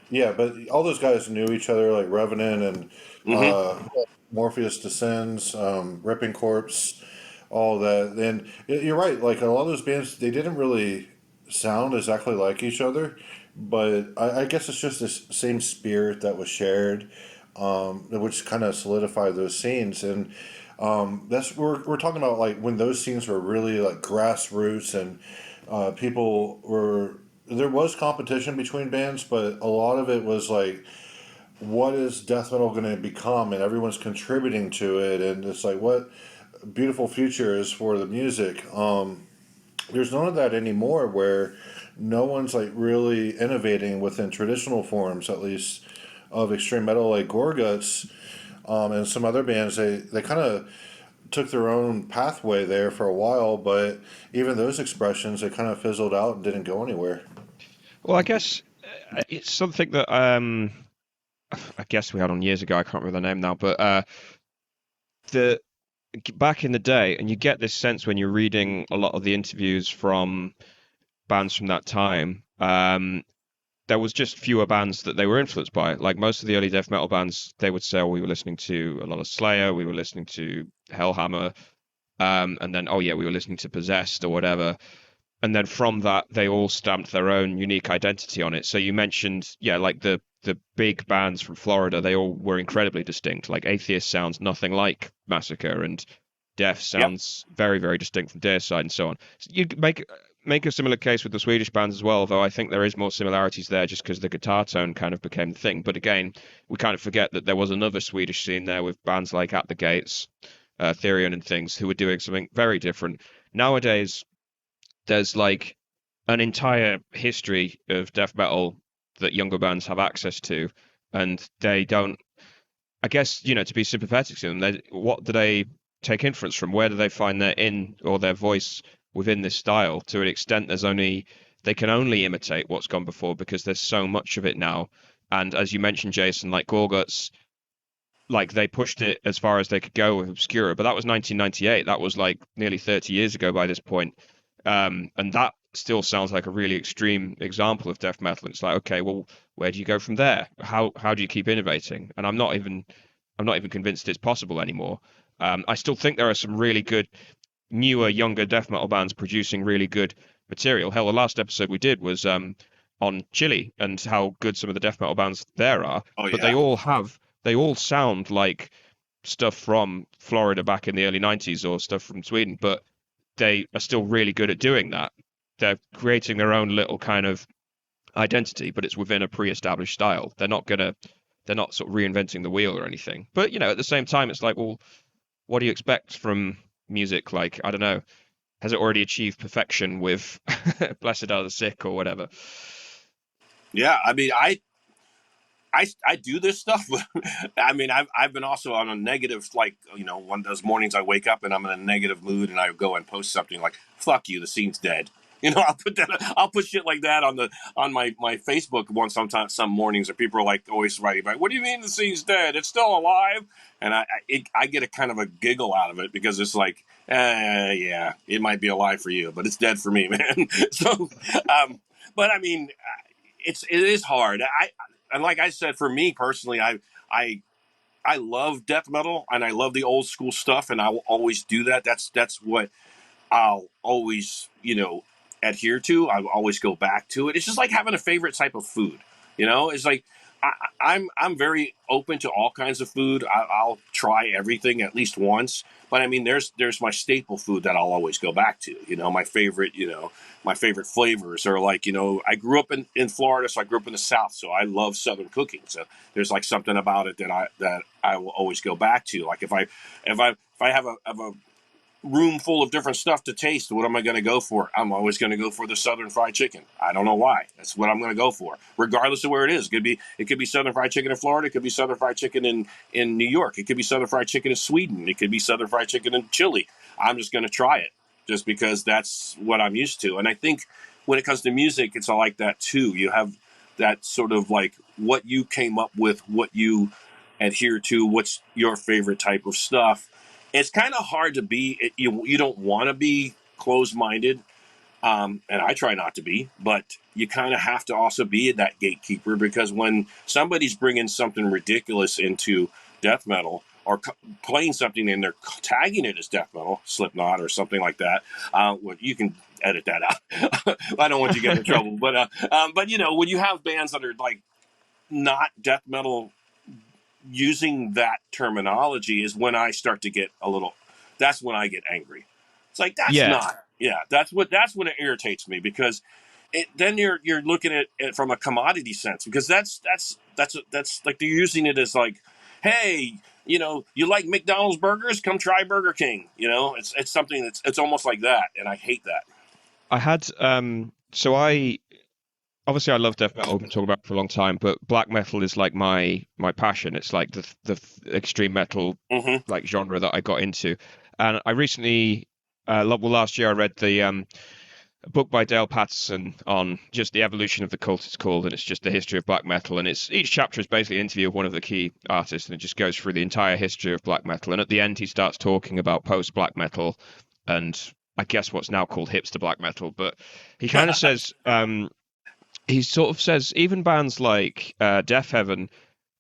Yeah, but all those guys knew each other, like Revenant and Mm-hmm. Morpheus Descends, Ripping Corpse, all that. And you're right, like a lot of those bands, they didn't really sound exactly like each other, but I guess it's just this same spirit that was shared, which kind of solidified those scenes. And that's we're talking about like when those scenes were really like grassroots and people were there was competition between bands, but a lot of it was like what is death metal going to become, and everyone's contributing to it, and it's like what beautiful future is for the music. There's none of that anymore, where no one's like really innovating within traditional forms, at least of extreme metal, like Gorguts, and some other bands. They kind of took their own pathway there for a while, but even those expressions, they kind of fizzled out and didn't go anywhere. Well, I guess it's something that I guess we had on years ago. I can't remember the name now, but the back in the day, and you get this sense when you're reading a lot of the interviews from bands from that time. There was just fewer bands that they were influenced by. Like most of the early death metal bands, they would say, "Oh, we were listening to a lot of Slayer, we were listening to Hellhammer, and then, oh yeah, we were listening to Possessed or whatever." And then from that, they all stamped their own unique identity on it. So you mentioned, yeah, like the big bands from Florida, they all were incredibly distinct. Like Atheist sounds nothing like Massacre, and Death Yep. sounds very, very distinct from Deicide, and so on. So you make make a similar case with the Swedish bands as well, though I think there is more similarities there just because the guitar tone kind of became the thing. But again, we kind of forget that there was another Swedish scene there with bands like At the Gates, Therion and things who were doing something very different. Nowadays, there's like an entire history of death metal that younger bands have access to, and they don't. I guess, to be sympathetic to them, what do they take inference from? Where do they find their in or their voice within this style? To an extent, they can only imitate what's gone before because there's so much of it now. And as you mentioned, Jason, like Gorguts, like they pushed it as far as they could go with Obscura, but that was 1998. That was like nearly 30 years ago by this point. And that still sounds like a really extreme example of death metal. It's like, okay, well, where do you go from there? How do you keep innovating? And I'm not even convinced it's possible anymore. I still think there are some really good newer, younger death metal bands producing really good material. Hell, the last episode we did was on Chile and how good some of the death metal bands there are. Oh, but yeah. they all sound like stuff from Florida back in the early 90s or stuff from Sweden, but they are still really good at doing that. They're creating their own little kind of identity, but it's within a pre-established style. They're not sort of reinventing the wheel or anything. But at the same time, it's like, well, what do you expect from music? Like, I don't know, has it already achieved perfection with Blessed Are the Sick or whatever? Yeah, I mean, I do this stuff, but I mean, I've been also on a negative, like, one of those mornings I wake up and I'm in a negative mood and I go and post something like, fuck you, the scene's dead. I'll put shit like that on my Facebook sometimes, some mornings, and people are like always writing back, what do you mean the scene's dead? It's still alive. And I get a kind of a giggle out of it because it's like, yeah, it might be alive for you, but it's dead for me, man. So, but I mean, it is hard. And like I said, for me personally, I love death metal and I love the old school stuff, and I will always do that. That's what I'll always, adhere to. I'll always go back to it. It's just like having a favorite type of food. It's like I'm very open to all kinds of food. I'll try everything at least once. But I mean, there's my staple food that I'll always go back to. My favorite flavors are like, I grew up in Florida, so I grew up in the South, so I love Southern cooking. So there's like something about it that I will always go back to. Like if I have a room full of different stuff to taste, what am I going to go for? I'm always going to go for the Southern fried chicken. I don't know why. That's what I'm going to go for, regardless of where it is. It could be Southern fried chicken in Florida. It could be Southern fried chicken in New York. It could be Southern fried chicken in Sweden. It could be Southern fried chicken in Chile. I'm just going to try it just because that's what I'm used to. And I think when it comes to music, it's all like that too. You have that sort of like what you came up with, what you adhere to, what's your favorite type of stuff. It's kind of hard to be. You don't want to be closed-minded, and I try not to be. But you kind of have to also be that gatekeeper, because when somebody's bringing something ridiculous into death metal or playing something and they're tagging it as death metal, Slipknot or something like that, well, you can edit that out. I don't want you to get in trouble. But when you have bands that are like not death metal, using that terminology is when I start to get that's when I get angry. It's like, that's when it irritates me, because then you're looking at it from a commodity sense, because that's like they're using it as like, hey, you like McDonald's burgers? Come try Burger King. It's something it's almost like that. And I hate that. I had, obviously I love death metal. I've been talking about it for a long time, but black metal is like my passion. It's like the extreme metal like genre that I got into. And I recently, last year, I read the book by Dale Patterson on just the evolution of the cult, it's called, and it's just the history of black metal. And each chapter is basically an interview of one of the key artists, and it just goes through the entire history of black metal. And at the end, he starts talking about post black metal and I guess what's now called hipster black metal. But he kind of says, he sort of says even bands like Death Heaven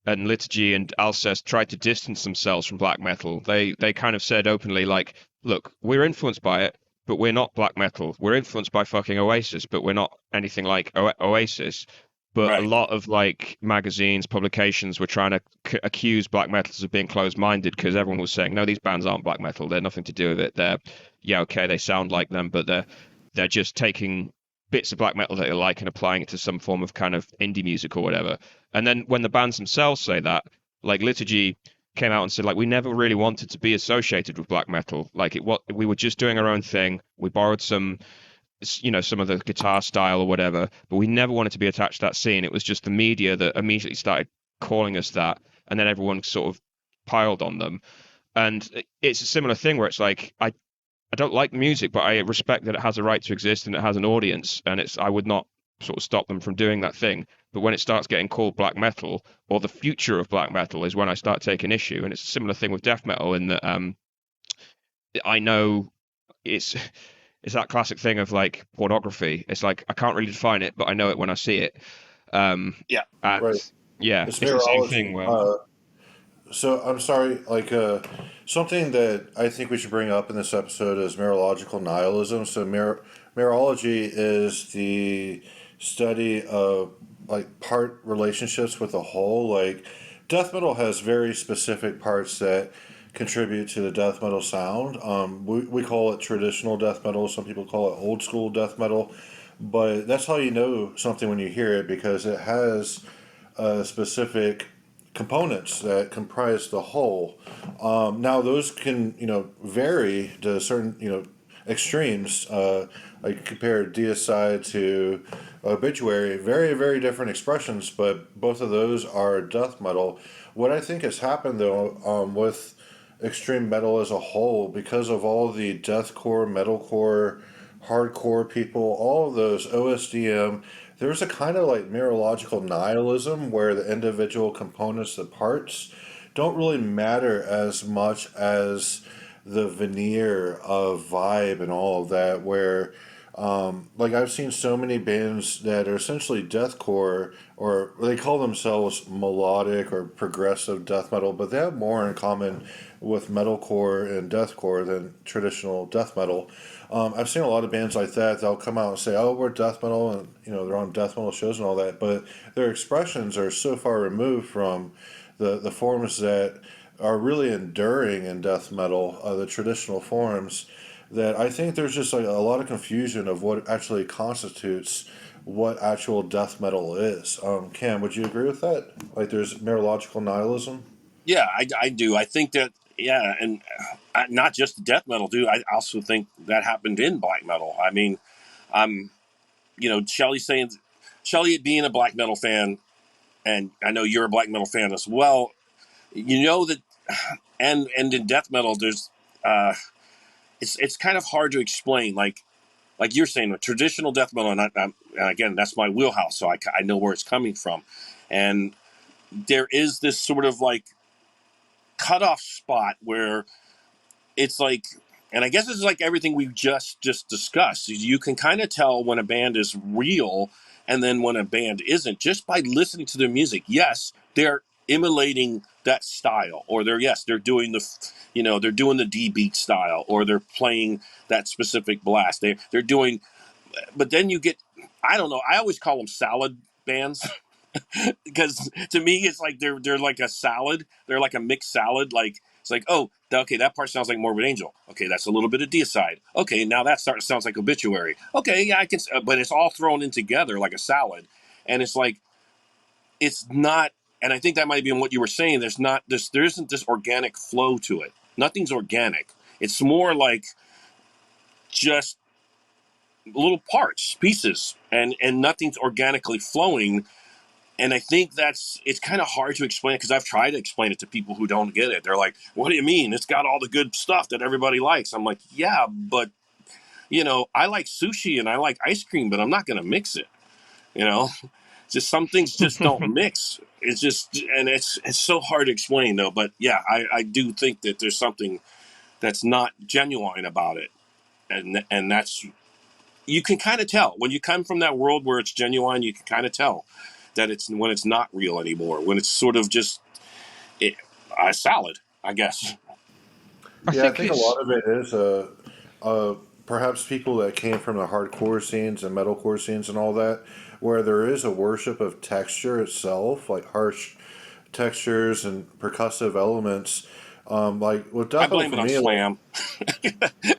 and Liturgy and Alcest tried to distance themselves from black metal. They kind of said openly, like, look, we're influenced by it, but we're not black metal. We're influenced by fucking Oasis, but we're not anything like Oasis. But Right. A lot of like magazines, publications were trying to accuse black metals of being closed-minded, because everyone was saying, no, these bands aren't black metal. They're nothing to do with it. They're, yeah, okay, they sound like them, but they're just taking bits of black metal that they like and applying it to some form of kind of indie music or whatever. And then when the bands themselves say that, like Liturgy came out and said, like, we never really wanted to be associated with black metal. Like, we were just doing our own thing. We borrowed some some of the guitar style or whatever, but we never wanted to be attached to that scene. It was just the media that immediately started calling us that, and then everyone sort of piled on them. And it's a similar thing where it's like, I don't like music, but I respect that it has a right to exist and it has an audience, and I would not sort of stop them from doing that thing. But when it starts getting called black metal, or the future of black metal, is when I start taking issue. And it's a similar thing with death metal in that I know it's that classic thing of like pornography. It's like I can't really define it, but I know it when I see it. Yeah. And Right. yeah, It's it's the same thing Mereology. where So I'm sorry, like something that I think we should bring up in this episode is Mereological nihilism. So Mereology is the study of like part relationships with a whole. Like death metal has very specific parts that contribute to the death metal sound. We call it traditional death metal. Some people call it old school death metal, but that's how you know something when you hear it because it has specific components that comprise the whole. Now those can vary to certain extremes. Like compare deicide to obituary, very very different expressions, but both of those are death metal. What I think has happened though with extreme metal as a whole, because of all the deathcore, metalcore, hardcore people, all of those OSDM, there's a kind of like Mereological nihilism where the individual components, the parts, don't really matter as much as the veneer of vibe and all of that. Where, like, I've seen so many bands that are essentially deathcore, or they call themselves melodic or progressive death metal, but they have more in common with metalcore and deathcore than traditional death metal. I've seen a lot of bands like that. They'll come out and say, "Oh, we're death metal," and they're on death metal shows and all that. But their expressions are so far removed from the forms that are really enduring in death metal, the traditional forms. That I think there's just like a lot of confusion of what actually constitutes what actual death metal is. Cam, would you agree with that? Like, there's Mereological nihilism. Yeah, I do. I think that, yeah, and not just death metal, dude. I also think that happened in black metal. I mean, I'm, Shelley being a black metal fan, and I know you're a black metal fan as well. You know that, and in death metal, there's, it's kind of hard to explain. Like you're saying, with traditional death metal, and again, that's my wheelhouse, so I know where it's coming from, and there is this sort of like cutoff spot where it's like, and I guess it's like everything we've just discussed. You can kind of tell when a band is real and then when a band isn't just by listening to their music. Yes, they're emulating that style, or they're doing they're doing the D beat style, or they're playing that specific blast. They're doing, but then you get, I don't know. I always call them salad bands because to me it's like they're like a salad. They're like a mixed salad. Like it's like, oh, okay, that part sounds like Morbid Angel. Okay, that's a little bit of Deicide. Okay, now that sounds like Obituary. Okay, yeah, I can, but it's all thrown in together like a salad, and it's like it's not. And I think that might be in what you were saying. There isn't this organic flow to it. Nothing's organic. It's more like just little parts, pieces, and nothing's organically flowing. And I think it's kind of hard to explain because I've tried to explain it to people who don't get it. They're like, what do you mean? It's got all the good stuff that everybody likes. I'm like, yeah, but, I like sushi and I like ice cream, but I'm not going to mix it. You know, just some things just don't mix. It's just, and it's so hard to explain though. But yeah, I do think that there's something that's not genuine about it. And that's, you can kind of tell when you come from that world where it's genuine. You can kind of tell that it's when it's not real anymore. When it's sort of just a salad, I guess. I Yeah, I think think a it's lot of it is perhaps people that came from the hardcore scenes and metalcore scenes and all that, where there is a worship of texture itself, like harsh textures and percussive elements. Like with I death metal blame for it on me, like, slam.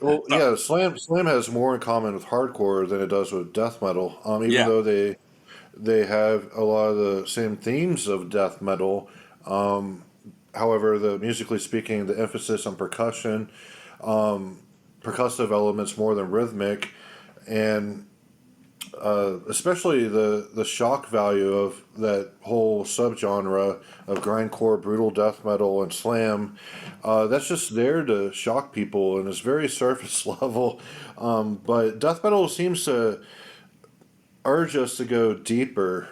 Well, So, yeah, slam has more in common with hardcore than it does with death metal. Even yeah, though they have a lot of the same themes of death metal. However, the musically speaking, the emphasis on percussion, percussive elements more than rhythmic, and especially the shock value of that whole subgenre of grindcore, brutal death metal, and slam. That's just there to shock people, and it's very surface level. But death metal seems to urge us to go deeper,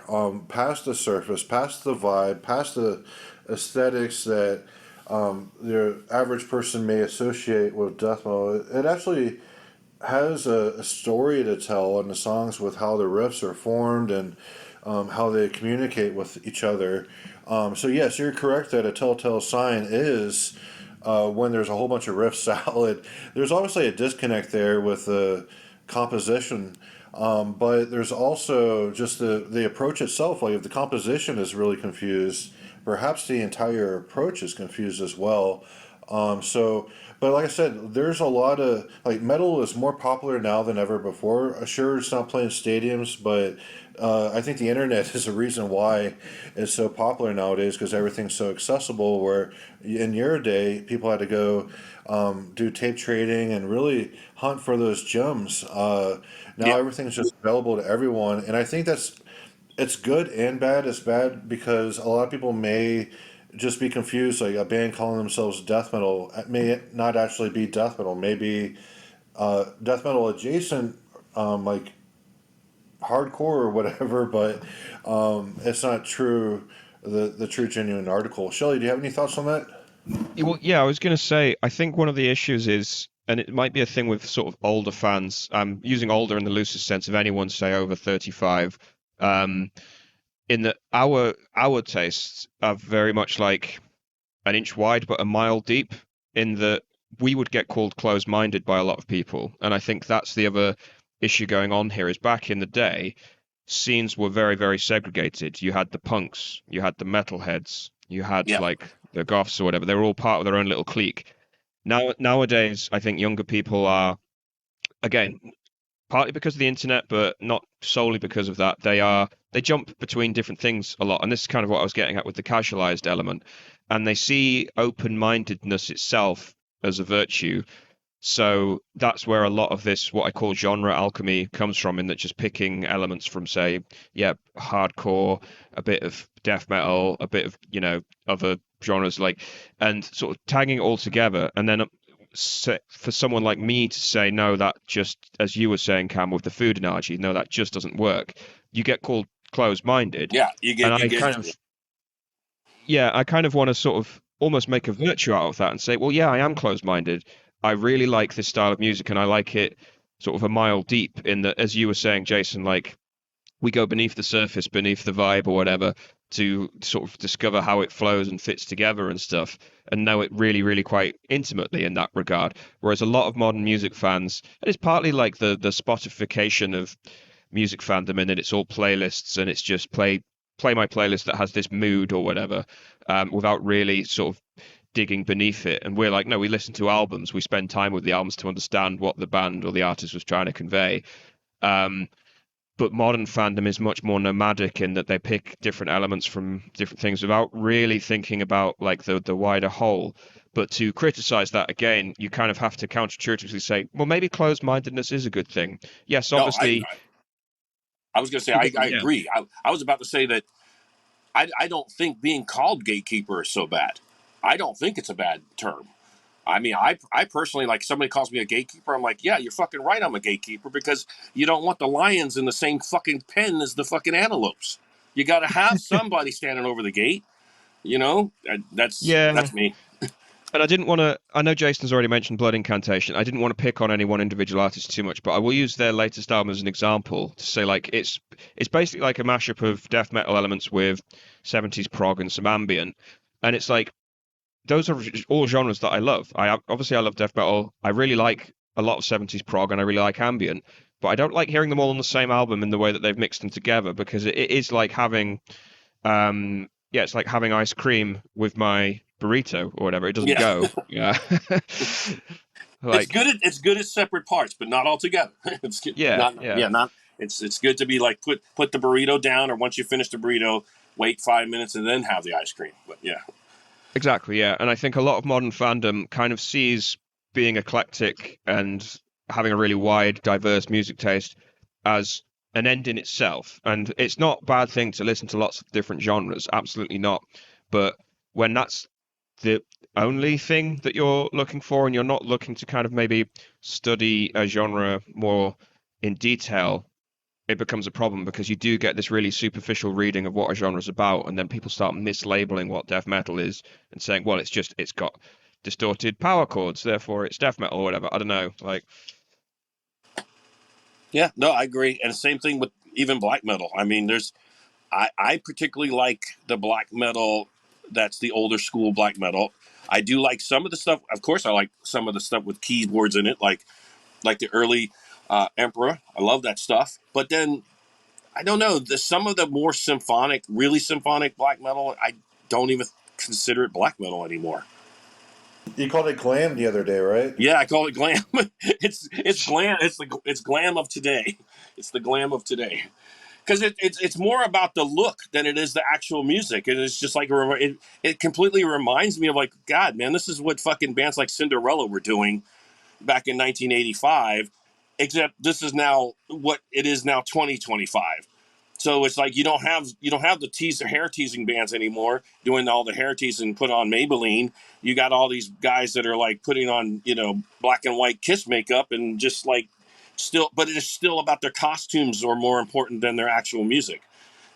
past the surface, past the vibe, past the aesthetics that the average person may associate with death metal. It actually has a story to tell in the songs with how the riffs are formed and how they communicate with each other. So yes, you're correct that a telltale sign is when there's a whole bunch of riff salad. There's obviously a disconnect there with the composition, but there's also just the approach itself. Like if the composition is really confused, perhaps the entire approach is confused as well. But like I said, there's a lot of like metal is more popular now than ever before. Sure, it's not playing stadiums, but I think the internet is the reason why it's so popular nowadays because everything's so accessible. Where in your day, people had to go do tape trading and really hunt for those gems. Now yeah. everything's just available to everyone, and I think that's it's good and bad. It's bad because a lot of people may just be confused. Like a band calling themselves death metal may not actually be death metal. Maybe death metal adjacent, like hardcore or whatever. But it's not true. The true genuine article. Shelley, do you have any thoughts on that? Well, yeah, I was going to say, I think one of the issues is, and it might be a thing with sort of older fans. I'm using older in the loosest sense of anyone, say over 35. Um, in that our tastes are very much like an inch wide but a mile deep. In that we would get called closed-minded by a lot of people, and I think that's the other issue going on here. Is back in the day, scenes were very, very segregated. You had the punks, you had the metalheads, you had Yeah. like the goths or whatever. They were all part of their own little clique. Nowadays, I think younger people are, again, partly because of the internet, but not solely because of that. They jump between different things a lot, and this is kind of what I was getting at with the casualized element. And they see open-mindedness itself as a virtue, so that's where a lot of this, what I call genre alchemy, comes from, in that just picking elements from, say, yeah, hardcore, a bit of death metal, a bit of, other genres, like, and sort of tagging it all together. And then for someone like me to say, no, that just, as you were saying, Cam, with the food analogy, no, that just doesn't work. You get called closed-minded. Yeah. And You get, I kind of want to sort of almost make a virtue out of that and say, well, yeah, I am closed-minded. I really like this style of music, and I like it sort of a mile deep. In that, as you were saying, Jason, like we go beneath the surface, beneath the vibe or whatever, to sort of discover how it flows and fits together and stuff, and know it really, really quite intimately in that regard. Whereas a lot of modern music fans, and it's partly like the Spotification of music fandom, in that it's all playlists and it's just play my playlist that has this mood or whatever, without really sort of digging beneath it. And we're like, no, we listen to albums. We spend time with the albums to understand what the band or the artist was trying to convey. Um, but modern fandom is much more nomadic in that they pick different elements from different things without really thinking about like the wider whole. But to criticize that again, you kind of have to counterintuitively say, well, maybe closed-mindedness is a good thing. Yes, no, obviously. I was going to say, I Yeah. agree. I was about to say that I don't think being called gatekeeper is so bad. I don't think it's a bad term. I mean, I personally, like, somebody calls me a gatekeeper, I'm like, yeah, you're fucking right, I'm a gatekeeper, because you don't want the lions in the same fucking pen as the fucking antelopes. You got to have somebody standing over the gate, you know? Yeah. That's me. And I didn't want to. I know Jason's already mentioned Blood Incantation. I didn't want to pick on any one individual artist too much, but I will use their latest album as an example to say, like, it's basically like a mashup of death metal elements with 70s prog and some ambient, and it's like those are all genres that I love. I love death metal. I really like a lot of 70s prog, and I really like ambient, but I don't like hearing them all on the same album in the way that they've mixed them together, because it is like having it's like having ice cream with my burrito or whatever. It doesn't Yeah. go. Yeah. It's Like, good. It's good at separate parts, but not all together. It's good. yeah, Not yeah. yeah. Not it's good to be like put the burrito down, or once you finish the burrito, wait 5 minutes and then have the ice cream. But yeah, Exactly, yeah. And I think a lot of modern fandom kind of sees being eclectic and having a really wide, diverse music taste as an end in itself. And it's not a bad thing to listen to lots of different genres, absolutely not. But when that's the only thing that you're looking for and you're not looking to kind of maybe study a genre more in detail, it becomes a problem because you do get this really superficial reading of what a genre is about, and then people start mislabeling what death metal is and saying, well, it's got distorted power chords, therefore it's death metal or whatever. I don't know. Like, yeah. No, I agree. And same thing with even black metal. I mean, I particularly like the black metal that's the older school black metal. I do like some of the stuff. Of course, I like some of the stuff with keyboards in it, like the early Emperor. I love that stuff. But then I don't know. Some of the more symphonic, really symphonic black metal, I don't even consider it black metal anymore. You called it glam the other day, right? Yeah, I call it glam. It's glam. It's glam of today. It's the glam of today. Because it's more about the look than it is the actual music. And it's just like it completely reminds me of like, God, man, this is what fucking bands like Cinderella were doing back in 1985. Except this is now what it is now 2025. So it's like you don't have the hair teasing bands anymore doing all the hair teasing, put on Maybelline. You got all these guys that are like putting on black and white Kiss makeup and just like still, but it is still about their costumes are more important than their actual music,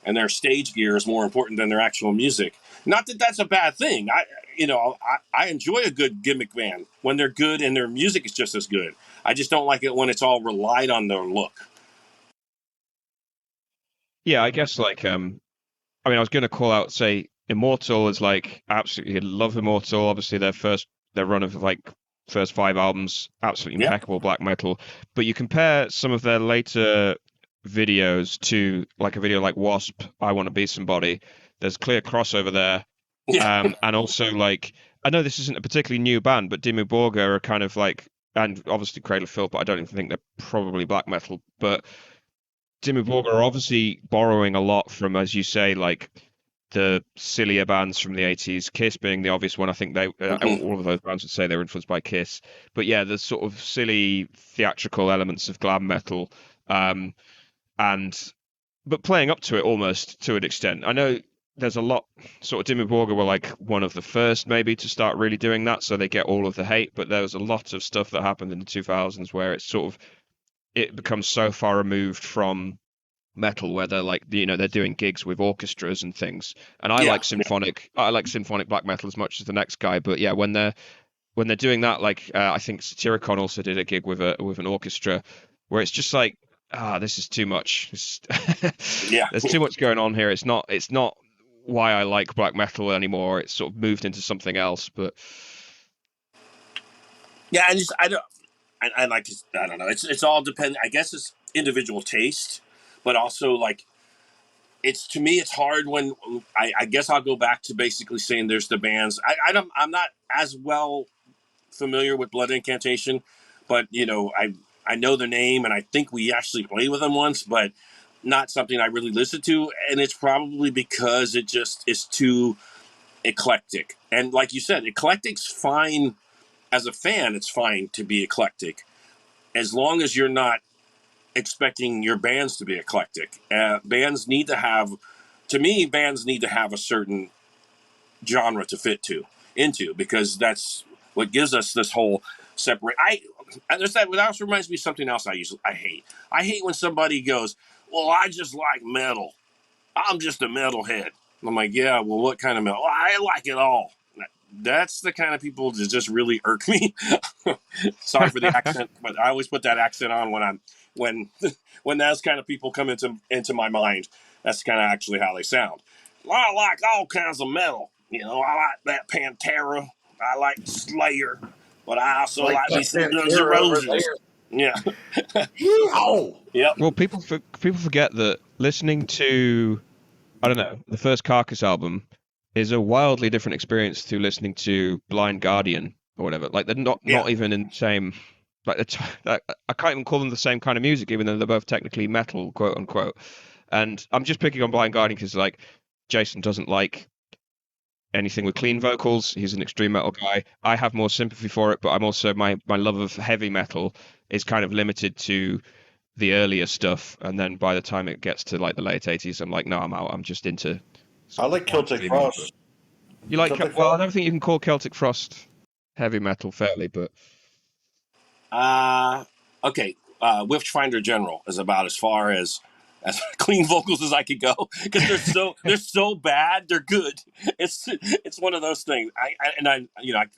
and their stage gear is more important than their actual music. Not that that's a bad thing. I enjoy a good gimmick band when they're good and their music is just as good. I just don't like it when it's all relied on their look. yeah, I guess like, I mean, I was going to call out, say, Immortal is like absolutely love Immortal. Obviously, their run of like first 5 albums, absolutely Yeah. impeccable black metal. But you compare some of their later videos to like a video like Wasp, I Want to Be Somebody. There's clear crossover there. Yeah. And also like, I know this isn't a particularly new band, but Dimmu Borgir are kind of like, and obviously Cradle of Filth, but I don't even think they're probably black metal. But Dimmu Borgir are obviously borrowing a lot from, as you say, like the sillier bands from the 80s, Kiss being the obvious one. I think Mhm. all of those bands would say they were influenced by Kiss. But yeah, the sort of silly theatrical elements of glam metal, um, and but playing up to it almost to an extent. I know there's a lot. Sort of Dimmu Borgir were like one of the first maybe to start really doing that, so they get all of the hate. But there was a lot of stuff that happened in the 2000s where it's sort of it becomes so far removed from metal where they're like they're doing gigs with orchestras and things, and Yeah. I like symphonic black metal as much as the next guy, but yeah, when they're doing that, like I think Satyricon also did a gig with an orchestra where it's just like, this is too much. Yeah. There's too much going on here. It's not why I like black metal anymore. It's sort of moved into something else. But Yeah. I don't. I like. I don't know. It's all dependent. I guess it's individual taste, but also like it's to me. It's hard when I guess I'll go back to basically saying there's the bands. I'm not as well familiar with Blood Incantation, but I know the name and I think we actually played with them once, but not something I really listen to, and it's probably because it just is too eclectic. And like you said, eclectic's fine as a fan. It's fine to be eclectic as long as you're not expecting your bands to be eclectic. Bands need to have, to me, bands need to have a certain genre to fit into because that's what gives us this whole separate. There's that also reminds me of something else I hate. I hate when somebody goes, "Well, I just like metal. I'm just a metalhead." I'm like, "Yeah, well, what kind of metal?" "Well, I like it all." That's the kind of people that just really irk me. Sorry for the accent, but I always put that accent on when when those kind of people come into my mind. That's kind of actually how they sound. Well, I like all kinds of metal. I like that Pantera. I like Slayer, but I also Like like me that some Guns N' Pantera over Roses. Yeah. there. Yeehaw! Yep. well, people forget that listening to, I don't know, the first Carcass album is a wildly different experience to listening to Blind Guardian. or whatever. Like they're Yeah. not even in the same. Like I can't even call them the same kind of music, even though they're both technically metal, quote unquote. And I'm just picking on Blind Guardian because like Jason doesn't like anything with clean vocals. He's an extreme metal guy. I have more sympathy for it, but I'm also my love of heavy metal is kind of limited to the earlier stuff, and then by the time it gets to like the late 80s, I'm like, no, I'm out. I'm just into I sort of like more Celtic extreme metal. But Frost. you like Celtic well, I Frost. don't think you can call Celtic Frost heavy metal fairly, but Uh, okay. Witchfinder General is about as far as clean vocals as I could go because they're so bad they're good. It's one of those things. I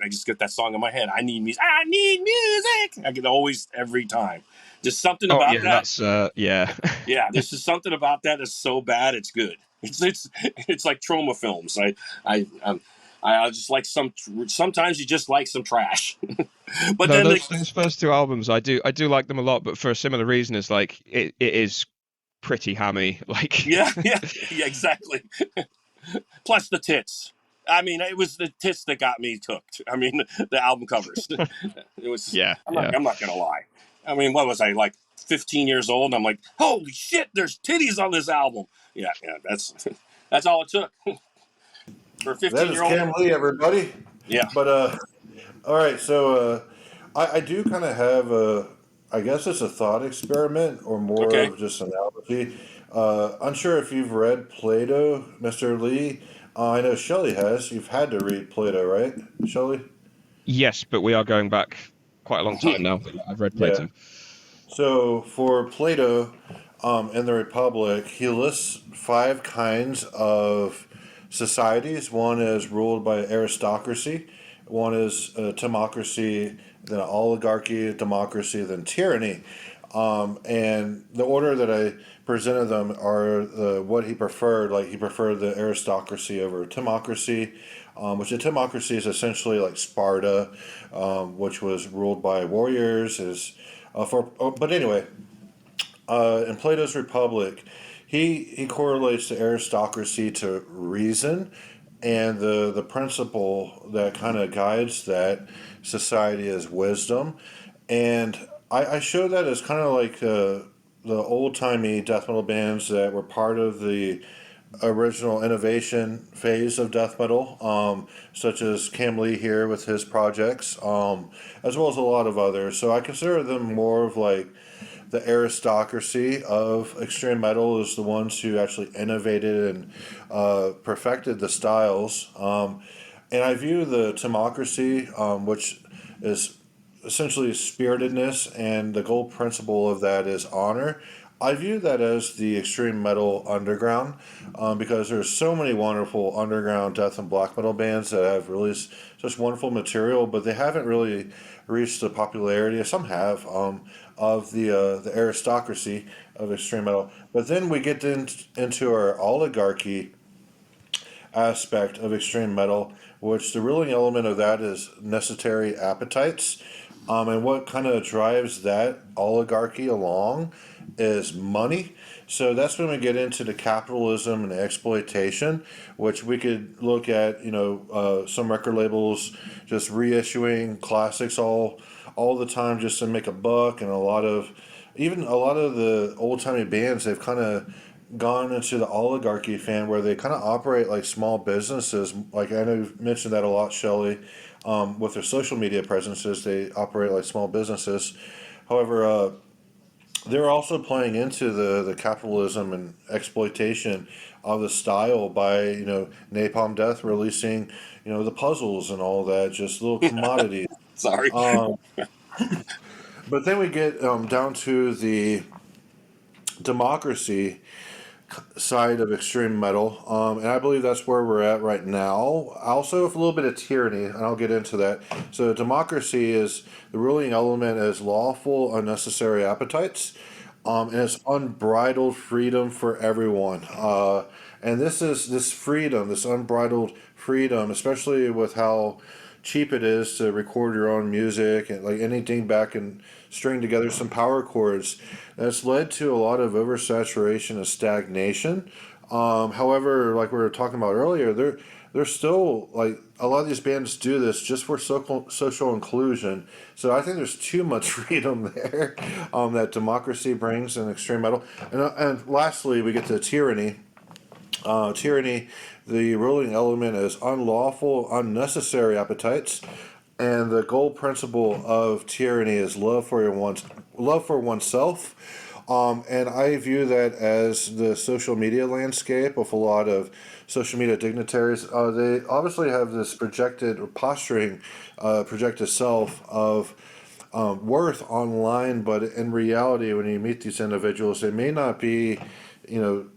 just get that song in my head. I need music. I need music. I get always every time. Just something oh about yeah, that. that's yeah. Yeah, there's just something about that that's so bad it's good. It's like trauma films. I um, I just like sometimes you just like some trash. But No, then those first two albums, I do like them a lot, but for a similar reason, is like it is pretty hammy. Like yeah, exactly. Plus the tits. I mean, it was the tits that got me hooked. I mean, the album covers. It was. yeah, I'm not. yeah. I'm not gonna lie. I mean, what was I like? 15 years old. And I'm like, holy shit! There's titties on this album. Yeah, yeah. That's all it took for a That 15 is year old. Kam Lee, everybody. Yeah. But all right. So I do kind of have a, I guess it's a thought experiment or more Okay. of just analogy. Unsure if you've read Plato, Mr. Lee. I know Shelley has. You've had to read Plato, right, Shelley? Yes, but we are going back quite a long time now. I've read Yeah. Plato. So for Plato, in the Republic, he lists five kinds of societies. One is ruled by aristocracy, one is democracy, then oligarchy, democracy, then tyranny. And the order that I presented them are what he preferred. Like he preferred the aristocracy over democracy, which a democracy is essentially like Sparta, which was ruled by warriors. But anyway, in Plato's Republic, he correlates the aristocracy to reason, and the principle that kind of guides that society is wisdom. And I show that as kind of like the old timey death metal bands that were part of the original innovation phase of death metal, such as Kam Lee here with his projects, as well as a lot of others. So I consider them more of like the aristocracy of extreme metal is the ones who actually innovated and perfected the styles. And I view the democracy, which is essentially spiritedness, and the gold principle of that is honor. I view that as the extreme metal underground, because there's so many wonderful underground death and black metal bands that have released such wonderful material, but they haven't really reached the popularity. Some have, of the aristocracy of extreme metal. But then we get into our oligarchy aspect of extreme metal, which the ruling element of that is necessary appetites. And what kind of drives that oligarchy along is money. So that's when we get into the capitalism and the exploitation, which we could look at, some record labels just reissuing classics all the time just to make a buck, and even a lot of the old timey bands, they've kind of gone into the oligarchy fan where they kind of operate like small businesses. Like I know you've mentioned that a lot, Shelley. With their social media presences, they operate like small businesses. However, they're also playing into the capitalism and exploitation of the style by Napalm Death releasing the puzzles and all that, just little commodities. Sorry. Um, but then we get down to the democracy side of extreme metal, and I believe that's where we're at right now. Also, with a little bit of tyranny, and I'll get into that. So, democracy is the ruling element is lawful, unnecessary appetites, and it's unbridled freedom for everyone. And this freedom, this unbridled freedom, especially with how cheap it is to record your own music and like anything back and string together some power chords, that's led to a lot of oversaturation and stagnation. However, like we were talking about earlier, there's still like a lot of these bands do this just for social inclusion. So I think there's too much freedom there that democracy brings in extreme metal. And lastly, we get to tyranny. Tyranny, the ruling element is unlawful, unnecessary appetites, and the gold principle of tyranny is love for oneself. And I view that as the social media landscape of a lot of social media dignitaries. They obviously have this projected or posturing, projected self of worth online, but in reality, when you meet these individuals, they may not be, you know,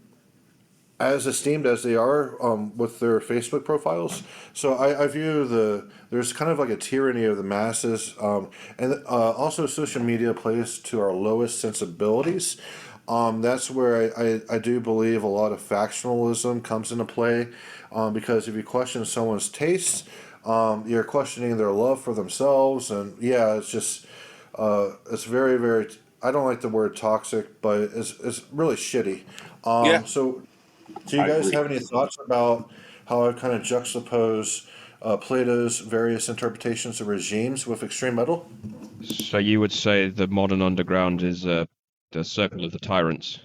as esteemed as they are with their Facebook profiles. So I view there's kind of like a tyranny of the masses, and also social media plays to our lowest sensibilities. That's where I do believe a lot of factionalism comes into play, because if you question someone's tastes, you're questioning their love for themselves, and yeah, it's just it's very very. I don't like the word toxic, but it's really shitty. Yeah, So do you I guys agree. have any thoughts about how I kind of juxtapose Plato's various interpretations of regimes with extreme metal? So you would say the modern underground is the circle of the tyrants.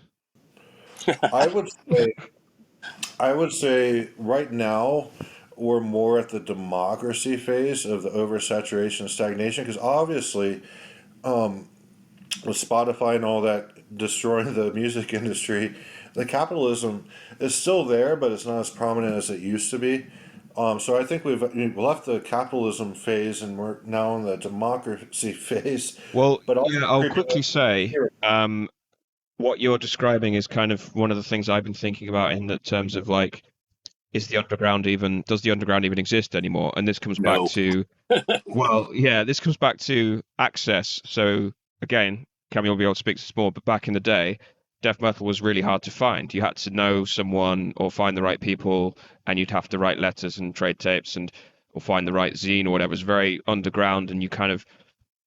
I would say, I would say right now we're more at the democracy phase of the oversaturation and stagnation, because obviously with Spotify and all that destroying the music industry, the capitalism is still there, but it's not as prominent as it used to be. So I think we've left the capitalism phase and we're now in the democracy phase, Well, but also yeah, I'll creeping quickly up say, here. what you're describing is kind of one of the things I've been thinking about in the terms of like, does the underground even exist anymore? And this comes back No. to, well, yeah, this comes back to access. So again, Cam, you'll be able to speak to this more, but back in the day, death metal was really hard to find. You had to know someone or find the right people, and you'd have to write letters and trade tapes and or find the right zine or whatever. It was very underground, and you kind of,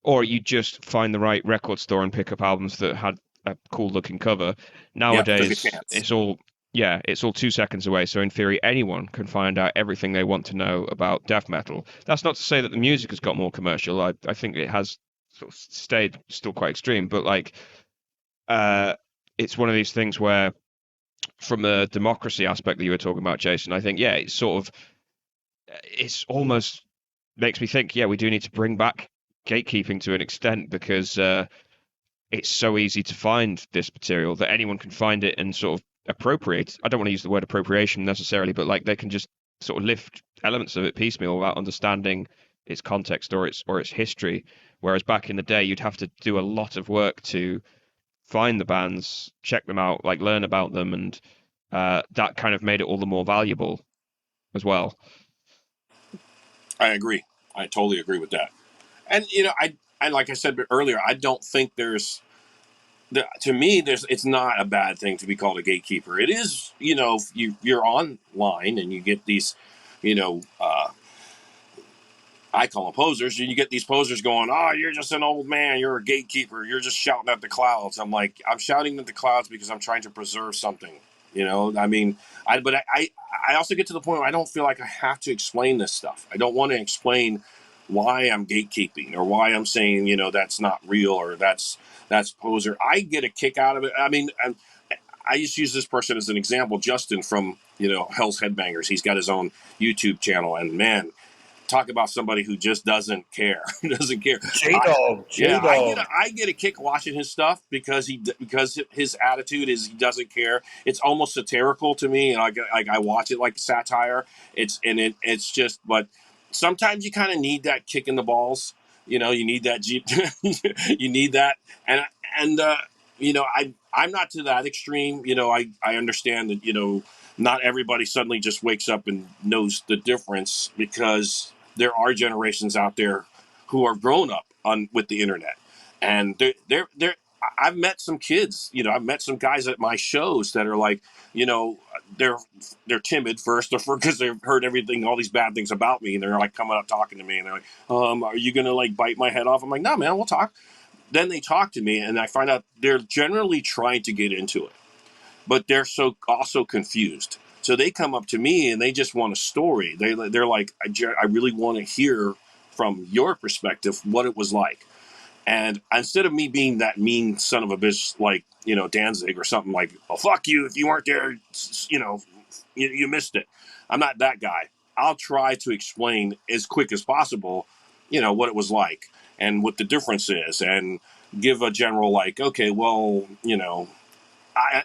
or you just find the right record store and pick up albums that had a cool looking cover. Yeah, took a Nowadays, chance. it's all 2 seconds away. So in theory, anyone can find out everything they want to know about death metal. That's not to say that the music has got more commercial. I think it has sort of stayed still quite extreme, but like uh, it's one of these things where, from the democracy aspect that you were talking about, Jason, I think yeah, it's almost makes me think, yeah, we do need to bring back gatekeeping to an extent because it's so easy to find this material that anyone can find it and sort of appropriate. I don't want to use the word appropriation necessarily, but like they can just sort of lift elements of it piecemeal without understanding its context or its history. Whereas back in the day, you'd have to do a lot of work to find the bands, check them out, like learn about them, and that kind of made it all the more valuable as well. I agree. I totally agree with that. And I like I said earlier, I don't think to me it's not a bad thing to be called a gatekeeper. It is, you're online and you get these, you know, uh, I call them posers. And you get these posers going, "Oh, you're just an old man. You're a gatekeeper. You're just shouting at the clouds." I'm like, I'm shouting at the clouds because I'm trying to preserve something. I mean, I also get to the point where I don't feel like I have to explain this stuff. I don't want to explain why I'm gatekeeping or why I'm saying, that's not real or that's poser. I get a kick out of it. I mean, I just use this person as an example, Justin from, Hell's Headbangers. He's got his own YouTube channel, and man, talk about somebody who just doesn't care. Doesn't care. J Dog, Yeah, J Dog. I get a kick watching his stuff because his attitude is he doesn't care. It's almost satirical to me, and I watch it like satire. It's just, but sometimes you kind of need that kick in the balls. You need that Jeep. You need that, and I'm not to that extreme. I understand that not everybody suddenly just wakes up and knows the difference because there are generations out there who are grown up on with the internet, and they're. I've met some kids. I've met some guys at my shows that are like, you know, they're they're timid first, because they've heard everything, all these bad things about me, and they're like coming up talking to me, and they're like, "Are you gonna like bite my head off?" I'm like, "No, man, we'll talk." Then they talk to me, and I find out they're generally trying to get into it, but they're so also confused. So they come up to me and they just want a story. They're like, I really want to hear from your perspective what it was like. And instead of me being that mean son of a bitch, like, Danzig or something like, oh, fuck you, if you weren't there, you missed it. I'm not that guy. I'll try to explain as quick as possible, what it was like and what the difference is, and give a general, like, okay, well,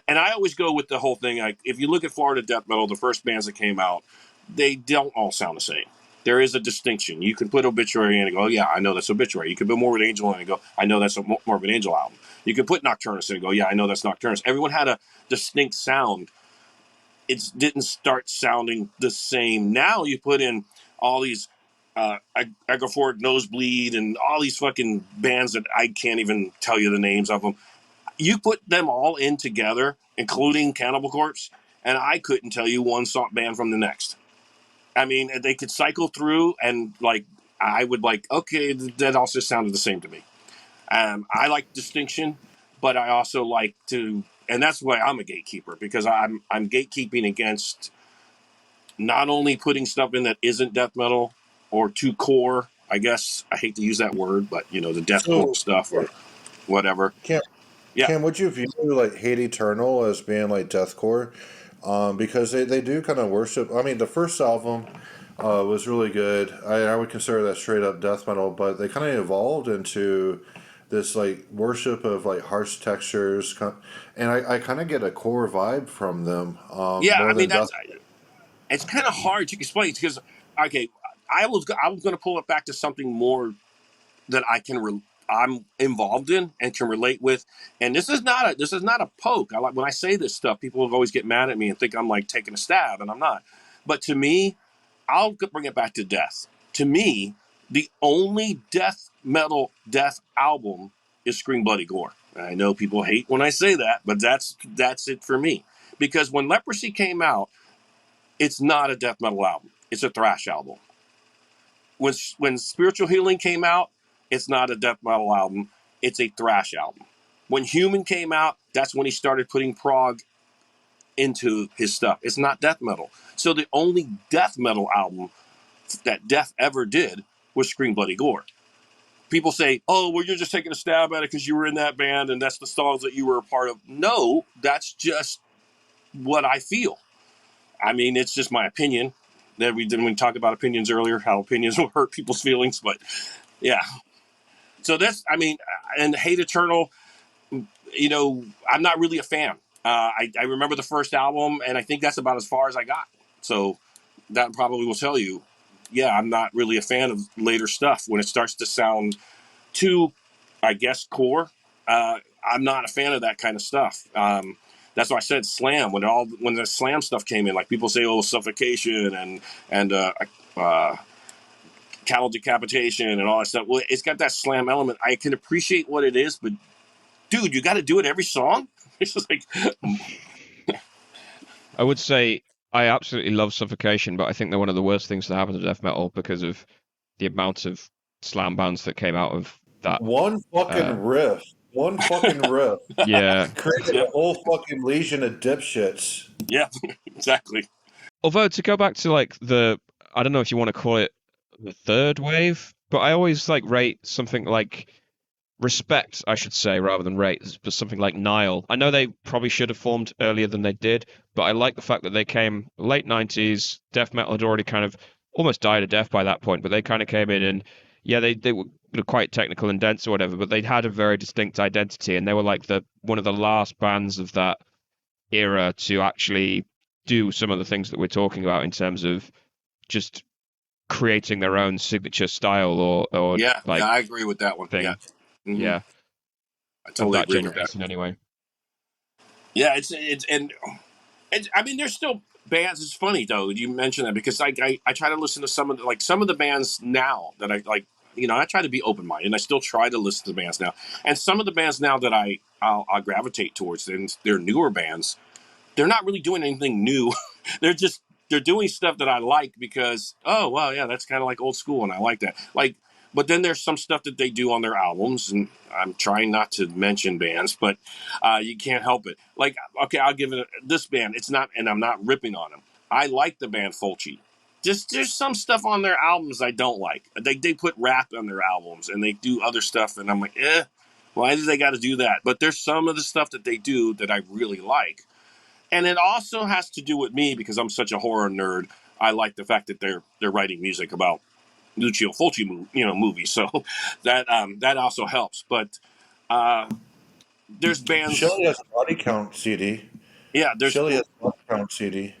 I always go with the whole thing. Like, if you look at Florida death metal, the first bands that came out, they don't all sound the same. There is a distinction. You can put Obituary in and go, oh, yeah, I know that's Obituary. You can put Morbid Angel in and go, I know that's a Morbid Angel album. You can put Nocturnus in and go, yeah, I know that's Nocturnus. Everyone had a distinct sound. It didn't start sounding the same. Now you put in all these Agrophoric Nosebleed and all these fucking bands that I can't even tell you the names of them. You put them all in together, including Cannibal Corpse, and I couldn't tell you one band from the next. I mean, they could cycle through, and like I would like, okay, that also sounded the same to me. I like distinction, but I also like to, and that's why I'm a gatekeeper, because I'm gatekeeping against not only putting stuff in that isn't death metal or too core. I guess I hate to use that word, but the deathcore So, stuff or whatever. Cam, Yeah, Cam, would you view like Hate Eternal as being like deathcore? Because they do kind of worship. I mean, the first album was really good. I would consider that straight up death metal, but they kind of evolved into this like worship of like harsh textures, and I kind of get a core vibe from them yeah. more I mean, than death. it's kind of hard to explain because, okay, I was going to pull it back to something more that I'm involved in and can relate with. And this is not a poke. When I say this stuff, people always get mad at me and think I'm like taking a stab, and I'm not. But to me, I'll bring it back to death. To me, the only death metal death album is Scream Bloody Gore. And I know people hate when I say that, but that's it for me. Because when Leprosy came out, it's not a death metal album. It's a thrash album. When Spiritual Healing came out, it's not a death metal album. It's a thrash album. When Human came out, that's when he started putting prog into his stuff. It's not death metal. So the only death metal album that Death ever did was Scream Bloody Gore. People say, oh, well, you're just taking a stab at it because you were in that band and that's the songs that you were a part of. No, that's just what I feel. I mean, it's just my opinion. That we talked about opinions earlier, how opinions will hurt people's feelings, but yeah. So that's, I mean, and Hate Eternal, I'm not really a fan. I remember the first album, and I think that's about as far as I got. So that probably will tell you, yeah, I'm not really a fan of later stuff. When it starts to sound too, I guess, core, I'm not a fan of that kind of stuff. That's why I said slam. When the slam stuff came in, like people say, oh, Suffocation and cattle decapitation and all that stuff. Well, it's got that slam element. I can appreciate what it is, but dude, you got to do it every song. It's just like, I would say I absolutely love Suffocation, but I think they're one of the worst things to happen to death metal because of the amount of slam bands that came out of that. One fucking riff. One fucking riff. Yeah. Created Yeah. a whole fucking legion of dipshits. Yeah, exactly. Although to go back to like I don't know if you want to call it the third wave, but I always like rate something like respect, I should say, rather than rate, but something like Nile. I know they probably should have formed earlier than they did, but I like the fact that they came late 90s. Death metal had already kind of almost died a death by that point, but they kind of came in and yeah, they were quite technical and dense or whatever, but they had a very distinct identity, and they were like one of the last bands of that era to actually do some of the things that we're talking about in terms of just creating their own signature style or Yeah, like I agree with that one. thing. Yeah. Mm-hmm. Yeah, I of totally that agree with that. generation anyway. Yeah, and I mean, there's still bands. It's funny though you mentioned that because I try to listen to some of the bands now that I like. I try to be open minded, and I still try to listen to bands now. And some of the bands now that I'll gravitate towards, and they're newer bands. They're not really doing anything new. they're doing stuff that I like because, oh well, yeah, that's kind of like old school, and I like that. Like, but then there's some stuff that they do on their albums, and I'm trying not to mention bands, but you can't help it. Like, okay, I'll give it this band. It's not, and I'm not ripping on them. I like the band Fulci. Just there's some stuff on their albums I don't like. They put rap on their albums and they do other stuff, and I'm like, why do they got to do that? But there's some of the stuff that they do that I really like, and it also has to do with me because I'm such a horror nerd. I like the fact that they're writing music about Lucio Fulci, movies. So that also helps. But there's bands. Shelley has a body count CD. Yeah, there's. Shelley has a body count CD.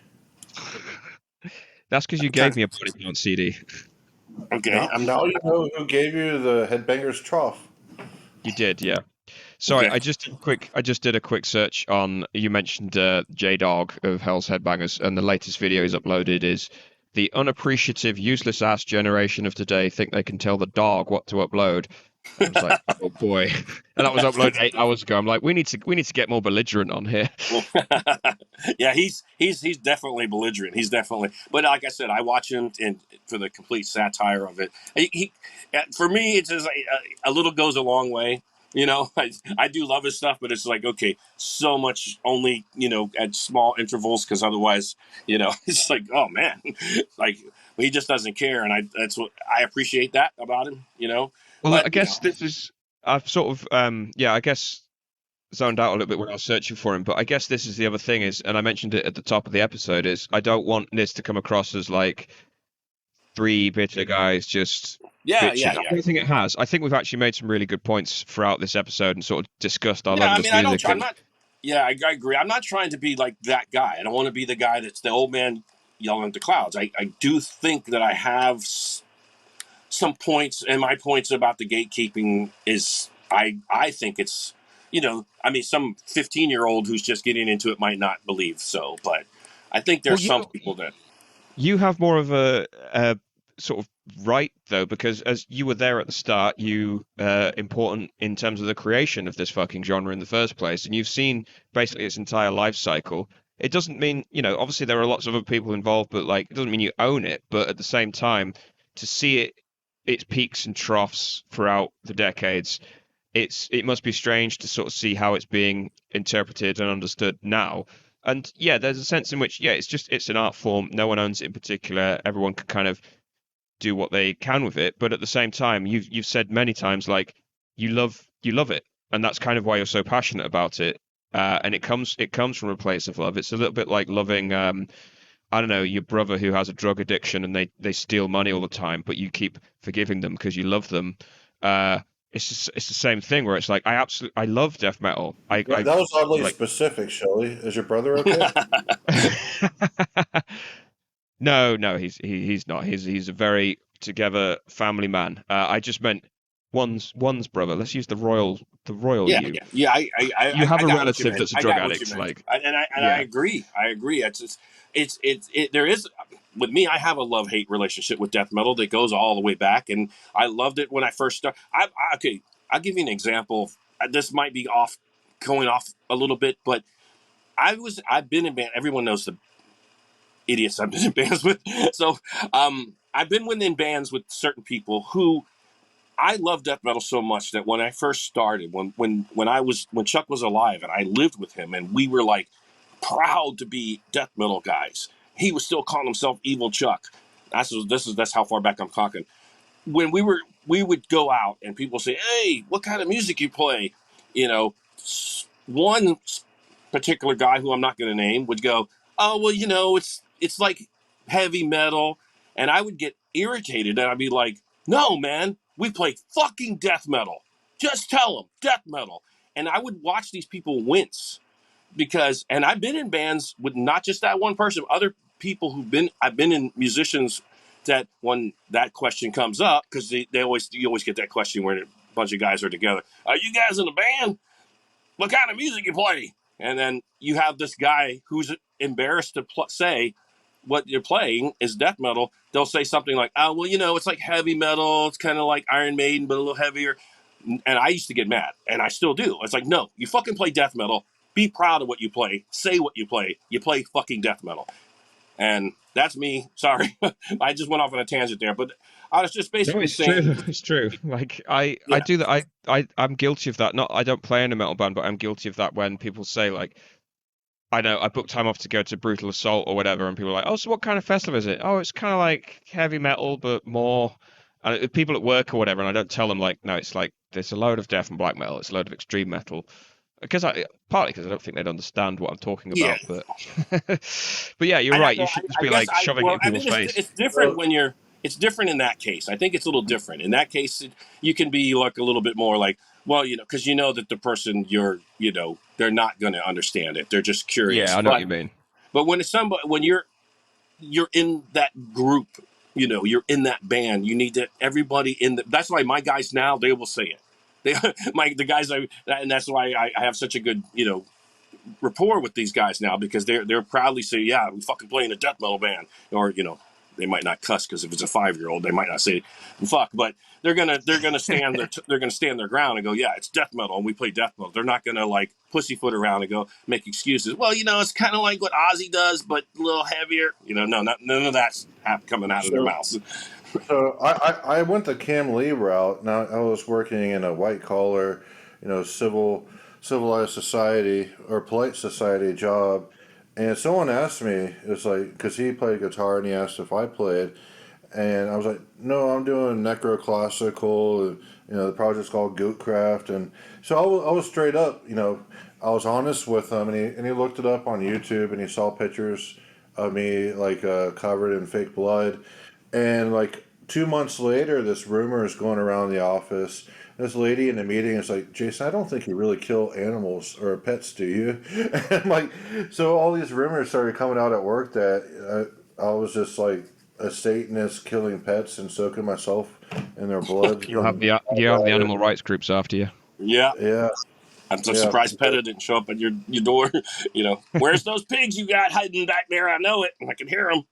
That's because you gave me a body count CD. Okay. Now you know who gave you the Headbangers Trough. You did, yeah. Sorry, Okay. I just did a quick search on. You mentioned J Dog of Hell's Headbangers, and the latest video he's uploaded is the unappreciative, useless ass generation of today think they can tell the dog what to upload. I was like, oh boy, and that was uploaded 8 hours ago. I'm like, we need to get more belligerent on here. Yeah, he's definitely belligerent. He's definitely, but like I said, I watch him for the complete satire of it. For me, it's just a little goes a long way. I do love his stuff, but it's like, okay, so much only, at small intervals, because otherwise, it's like, oh man, like he just doesn't care, and that's what I appreciate that about him. Well, But I guess this is I've sort of I guess zoned out a little bit when I was searching for him, but I guess this is the other thing is, and I mentioned it at the top of the episode, is I don't want this to come across as like 3 bitter guys just bitching. I don't think it has. I think we've actually made some really good points throughout this episode and sort of discussed our Yeah, I level mean, of music. I agree. I'm not trying to be like that guy. I don't want to be the guy that's the old man yelling at the clouds. I do think that I have some points, and my points about the gatekeeping is I think it's, some 15-year-old who's just getting into it might not believe so, but I think there's some people that. You have more of a sort of right though, because as you were there at the start, you important in terms of the creation of this fucking genre in the first place, and you've seen basically its entire life cycle. It doesn't mean, obviously there are lots of other people involved, but like it doesn't mean you own it. But at the same time, to see its peaks and troughs throughout the decades, it must be strange to sort of see how it's being interpreted and understood now. And yeah, there's a sense in which, it's an art form. No one owns it in particular. Everyone can kind of do what they can with it. But at the same time, you've said many times, like, you love it. And that's kind of why you're so passionate about it. And it comes from a place of love. It's a little bit like loving, I don't know, your brother who has a drug addiction and they steal money all the time, but you keep forgiving them because you love them. It's the same thing where it's like I love death metal. That was oddly specific, Shelley. Is your brother okay? No, he's not. He's a very together family man. I just meant one's brother. Let's use the royal Yeah, you. yeah. You have I a got relative that's a drug addict, like, I agree. There is, with me, I have a love-hate relationship with death metal that goes all the way back, and I loved it when I first started. Okay, I'll give you an example. This might be going off a little bit, but I've been in band. Everyone knows the idiots I've been in bands with. So, I've been in bands with certain people who I love death metal so much that when I first started, when Chuck was alive and I lived with him and we were like proud to be death metal guys, he was still calling himself Evil Chuck. That's how far back I'm talking. When we would go out and people say, "Hey, what kind of music you play?" One particular guy who I'm not going to name would go, "Oh, well, it's like heavy metal," and I would get irritated and I'd be like, "No, man, we play fucking death metal. Just tell them death metal." And I would watch these people wince and I've been in bands with not just that one person, other people I've been in musicians that when that question comes up, because you always get that question where a bunch of guys are together. Are you guys in a band? What kind of music you play? And then you have this guy who's embarrassed to say what you're playing is death metal. They'll say something like, "Oh, well, it's like heavy metal. It's kind of like Iron Maiden, but a little heavier." And I used to get mad, and I still do. It's like, no, you fucking play death metal. Be proud of what you play. Say what you play. You play fucking death metal. And that's me. Sorry. I just went off on a tangent there, but I was just basically saying. True. It's true. Like I do that. I'm guilty of that. I don't play in a metal band, but I'm guilty of that when people say like, I know I booked time off to go to Brutal Assault or whatever, and people are like, "Oh, so what kind of festival is it?" "Oh, it's kind of like heavy metal, but more." And people at work or whatever, and I don't tell them like, "No, it's like there's a load of death and black metal, it's a load of extreme metal," because I partly because I don't think they'd understand what I'm talking Yeah, about, but but yeah, you're I don't right. You know. should just I be guess like shoving it in I people's think face. it's different Well, when you're. It's different in that case. I think it's a little different. In that case, you can be like a little bit more like, well, because you know that the person they're not going to understand it. They're just Yeah, curious. I know what you mean. But when it's somebody, when you're in that group, you're in that band. You need to everybody in the. That's why my guys now they will say it. They the guys and that's why I have such a good rapport with these guys now because they're proudly say, yeah, we fucking play in a death metal band, or they might not cuss because if it's a 5-year-old, they might not say fuck, but they're gonna stand their ground and go, yeah, it's death metal and we play death metal. They're not gonna like pussyfoot around and go make excuses. Well, it's kind of like what Ozzy does, but a little heavier. None of that's coming out of their so mouths. so I went the Kam Lee route. Now I was working in a white collar, civilized society or polite society job, and someone asked me, it's like because he played guitar and he asked if I played, and I was like, no, I'm doing necroclassical. The project's called Goatcraft, and so I was straight up. I was honest with him, and he looked it up on YouTube, and he saw pictures of me like covered in fake blood, and like 2 months later, this rumor is going around the office. This lady in the meeting is like, Jason, I don't think you really kill animals or pets, do you? And like, so all these rumors started coming out at work that I was just like a Satanist killing pets and soaking myself in their blood You'll have and the animal rights groups after you. Yeah. yeah, I'm so yeah, surprised PETA didn't show up at your door. Where's those pigs you got hiding back there? I know it. I can hear them.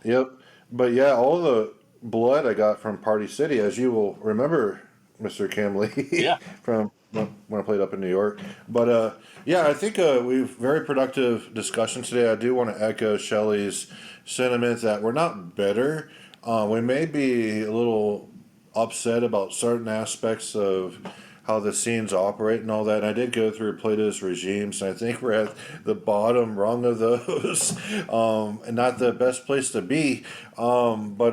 yep. But yeah, all the blood I got from Party City, as you will remember, Mr. Kam Lee, Yeah. from when I played up in New York. But yeah, I think we've very productive discussion today. I do want to echo Shelley's sentiment that we're not bitter. We may be a little upset about certain aspects of how the scenes operate and all that. And I did go through Plato's regimes, and I think we're at the bottom rung of those, and not the best place to be. But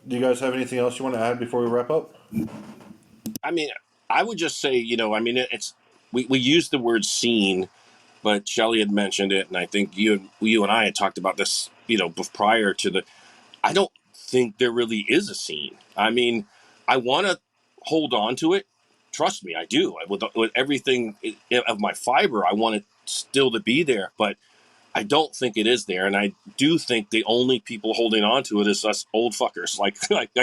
do you guys have anything else you want to add before we wrap up? I mean, I would just say, it's we use the word scene, but Shelley had mentioned it, and I think you and I had talked about this, prior to the. I don't think there really is a scene. I mean, I want to hold on to it. Trust me, I do. With everything of my fiber, I want it still to be there, but I don't think it is there, and I do think the only people holding on to it is us old fuckers like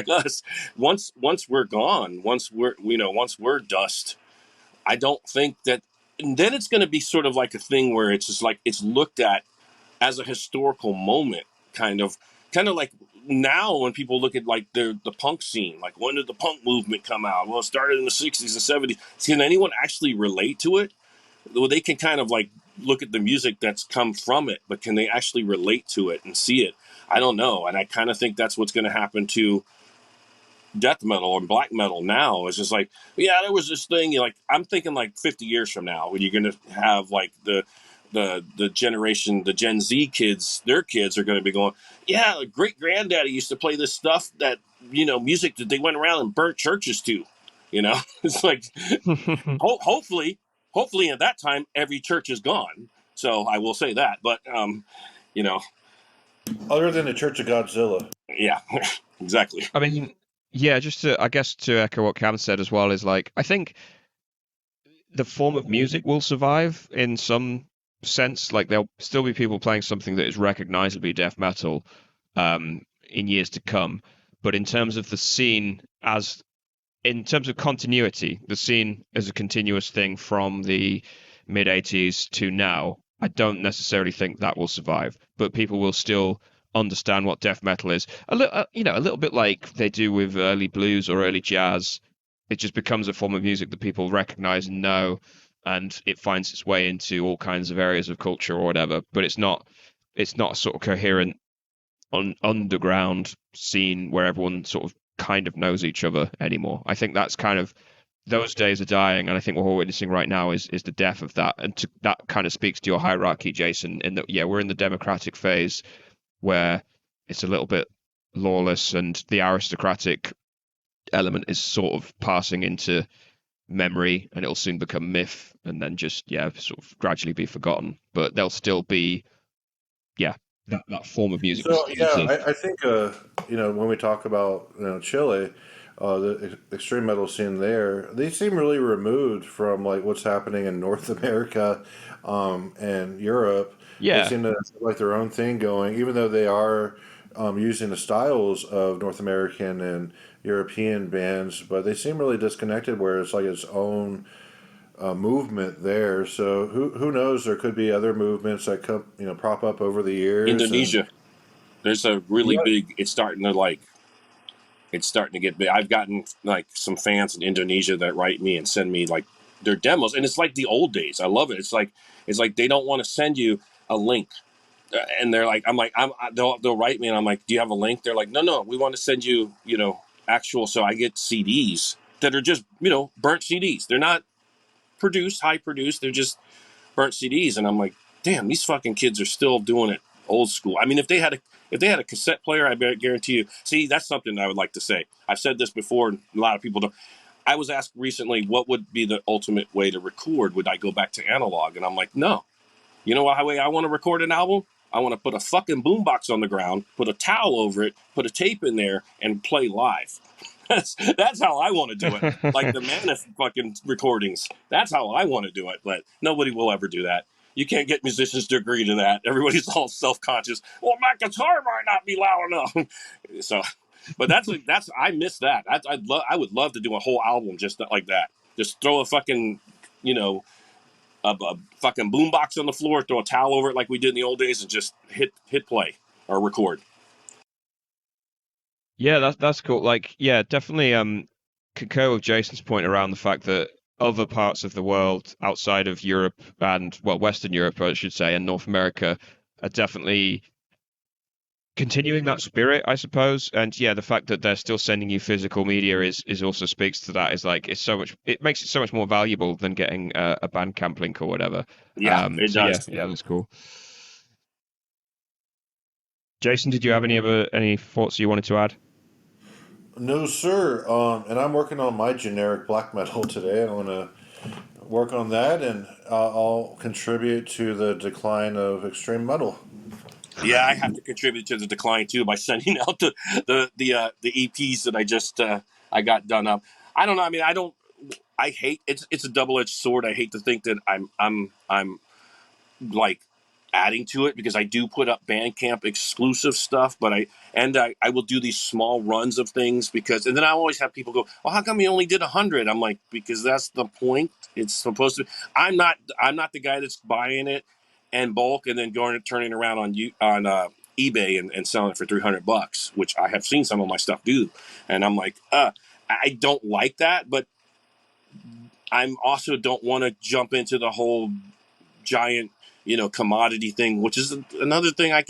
us. Once we're gone, once we're dust, I don't think that. And then it's going to be sort of like a thing where it's just like it's looked at as a historical moment, kind of like now when people look at like the punk scene, like when did the punk movement come out? Well, it started in the 60s and 70s. Can anyone actually relate to it? Well, they can kind of like look at the music that's come from it, but can they actually relate to it and see it? I don't know. And I kind of think that's what's going to happen to death metal and black metal now. It's just like, yeah, there was this thing. Like, I'm thinking like 50 years from now when you're going to have like the generation, the Gen Z kids, their kids are going to be going, yeah, great granddaddy used to play this stuff that, music that they went around and burnt churches to, it's like, hopefully at that time every church is gone. So I will say that, but you know, Other than the Church of Godzilla. yeah, exactly. I mean, yeah, I guess to echo what Cam said as well is like I think the form of music will survive in some sense. Like there'll still be people playing something that is recognizably death metal in years to come. But in terms of the scene, in terms of continuity, the scene is a continuous thing from the mid 80s to now. I don't necessarily think that will survive, but people will still understand what death metal is. A little bit like they do with early blues or early jazz. It just becomes a form of music that people recognize and know, and it finds its way into all kinds of areas of culture or whatever. But it's not a sort of coherent underground scene where everyone sort of kind of knows each other anymore. I think that's kind of those days are dying, and I think what we're witnessing right now is the death of that. And that kind of speaks to your hierarchy, Jason, in that we're in the democratic phase where it's a little bit lawless, and the aristocratic element is sort of passing into memory, and it'll soon become myth, and then just sort of gradually be forgotten. But there'll still be that form of music will So still yeah, exist. I think when we talk about Chile, the extreme metal scene there, they seem really removed from like what's happening in North America, and Europe. They Yeah, seem to have like their own thing going, even though they are using the styles of North American and European bands, but they seem really disconnected. Where it's like its own movement there. So who knows? There could be other movements that come prop up over the years and. Indonesia, there's a really Yeah, big. It's starting to get big. I've gotten like some fans in Indonesia that write me and send me like their demos, and it's like the old days. I love it. It's like they don't want to send you a link, and they're like, they'll write me, and I'm like, do you have a link? They're like, no, we want to send you, actual. So I get CDs that are just burnt CDs. They're not high produced. They're just burnt CDs, and I'm like, damn, these fucking kids are still doing it old school. I mean, if they had a cassette player, I guarantee you. See, that's something I would like to say. I've said this before, and a lot of people don't. I was asked recently, what would be the ultimate way to record? Would I go back to analog? And I'm like, no. You know what way I want to record an album? I want to put a fucking boombox on the ground, put a towel over it, put a tape in there, and play live. That's how I want to do it. Like the Mammoth fucking recordings. That's how I want to do it. But nobody will ever do that. You can't get musicians to agree to that. Everybody's all self-conscious. Well, my guitar might not be loud enough. So, but that's I miss that. I would love to do a whole album just like that. Just throw a fucking, you know, a fucking boombox on the floor, throw a towel over it like we did in the old days, and just hit play or record. yeah, that's cool. Like, yeah, definitely concur with Jason's point around the fact that other parts of the world outside of Europe and, well, Western Europe, I should say, and North America are definitely continuing that spirit, I suppose. And yeah, the fact that they're still sending you physical media is also speaks to that. Is like it makes it so much more valuable than getting a Bandcamp link or whatever. Yeah, it So yeah, does. yeah, that's cool. Jason, did you have any thoughts you wanted to add? no, sir. And I'm working on my generic black metal today. I want to work on that, and I'll contribute to the decline of extreme metal. Yeah, I have to contribute to the decline too by sending out the EPs that I got done up. I don't know. I mean, I don't. I hate it's a double edged sword. I hate to think that I'm like adding to it because I do put up Bandcamp exclusive stuff, but I will do these small runs of things because, and then I always have people go, well, how come you only did 100? I'm like, because that's the point. It's supposed to. I'm not the guy that's buying it in bulk and then going and turning around on eBay and selling it for $300, which I have seen some of my stuff do, and I'm like, I don't like that, but I'm also don't want to jump into the whole giant commodity thing, which is another thing I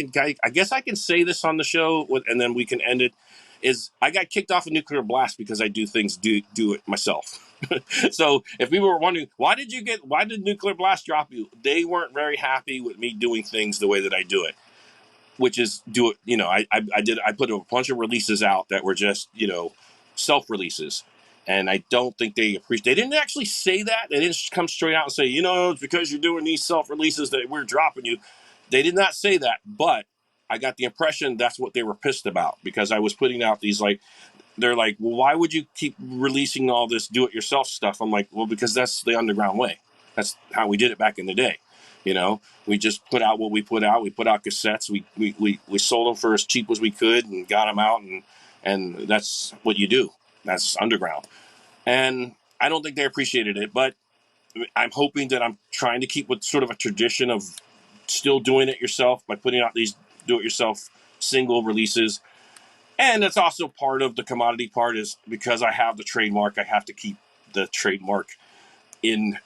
guess I can say this on the show and then we can end it. Is I got kicked off of Nuclear Blast because I do it myself. So if people were wondering why did Nuclear Blast drop you, they weren't very happy with me doing things the way that I do it, which is do it. I put a bunch of releases out that were just self releases, and I don't think they appreciate. They didn't actually say that. They didn't come straight out and say, it's because you're doing these self releases that we're dropping you. They did not say that, but I got the impression that's what they were pissed about because I was putting out these they're like, well, why would you keep releasing all this do-it-yourself stuff? I'm like, well, because that's the underground way. That's how we did it back in the day. We just put out what we put out. We put out cassettes. We sold them for as cheap as we could and got them out, and that's what you do. That's underground. And I don't think they appreciated it, but I'm hoping that I'm trying to keep with sort of a tradition of still doing it yourself by putting out these do-it-yourself single releases. And that's also part of the commodity part is because I have the trademark, I have to keep the trademark in.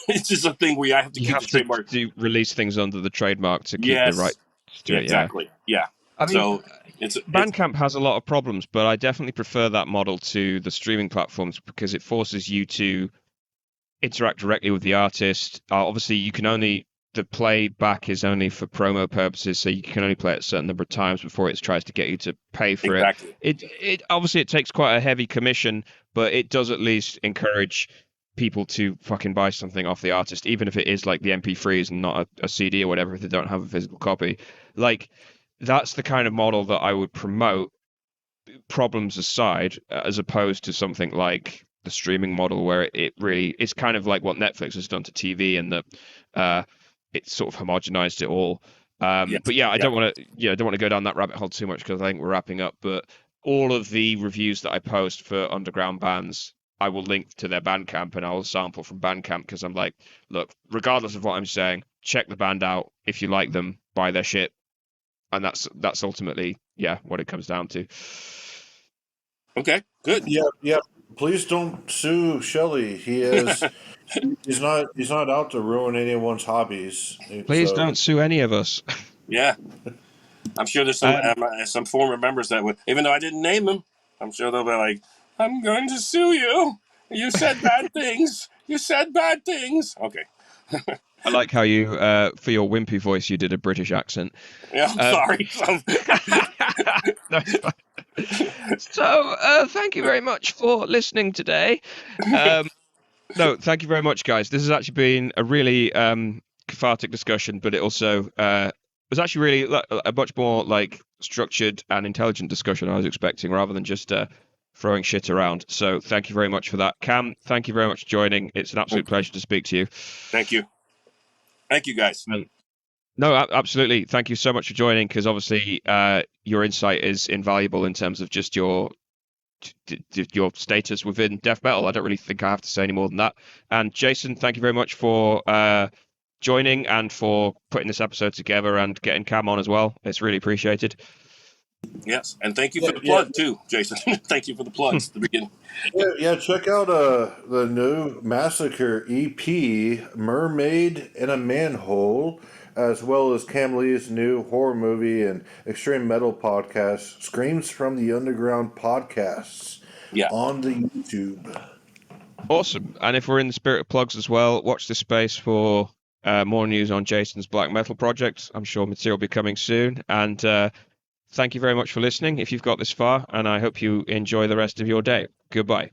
It's just a thing where I have to You keep the have to trademark. release things under the trademark to keep the right Yes. to do Yeah, it. Yeah. exactly. Yeah. I mean, So it's Bandcamp has a lot of problems, but I definitely prefer that model to the streaming platforms because it forces you to interact directly with the artist. Obviously, you can only the playback is only for promo purposes, so you can only play it a certain number of times before it tries to get you to pay for it. exactly. It obviously it takes quite a heavy commission, but it does at least encourage people to fucking buy something off the artist, even if it is like the MP3s and not a CD or whatever if they don't have a physical copy. Like that's the kind of model that I would promote, problems aside, as opposed to something like the streaming model where it really it's kind of like what Netflix has done to TV and that it sort of homogenized it all. Yes. But yeah, I Yeah. don't want to I don't want to go down that rabbit hole too much because I think we're wrapping up. But all of the reviews that I post for underground bands, I will link to their Bandcamp and I will sample from Bandcamp because I'm like, look, regardless of what I'm saying, check the band out. If you like them, buy their shit, and that's ultimately what it comes down to. Okay. Good. Yeah. Please don't sue Shelley. He's not out to ruin anyone's hobbies. Please So don't sue any of us. Yeah. I'm sure there's some former members that would, even though I didn't name them, I'm sure they'll be like, "I'm going to sue you. You said bad things. You said bad things." Okay. I like how you, for your wimpy voice, you did a British accent. Yeah. I'm sorry. No, it's fine. So, thank you very much for listening today. No, thank you very much, guys. This has actually been a really cathartic discussion, but it also was actually really a much more like structured and intelligent discussion I was expecting, rather than just throwing shit around. So, thank you very much for that, Cam. Thank you very much for joining. It's an absolute pleasure to speak to you. Thank you. Thank you, guys. No, absolutely. Thank you so much for joining, because obviously your insight is invaluable in terms of just your status within death metal. I don't really think I have to say any more than that. And Jason, thank you very much for joining and for putting this episode together and getting Cam on as well. It's really appreciated. Yes, and thank you for the plug too, Jason. Thank you for the plugs at the beginning. Check out the new Massacre EP, Mermaid in a Manhole, as well as Kam Lee's new horror movie and extreme metal podcast, Screams from the Underground podcasts, on the YouTube. Awesome. And if we're in the spirit of plugs as well, watch this space for more news on Jason's black metal project. I'm sure material will be coming soon. And thank you very much for listening if you've got this far, and I hope you enjoy the rest of your day. Goodbye.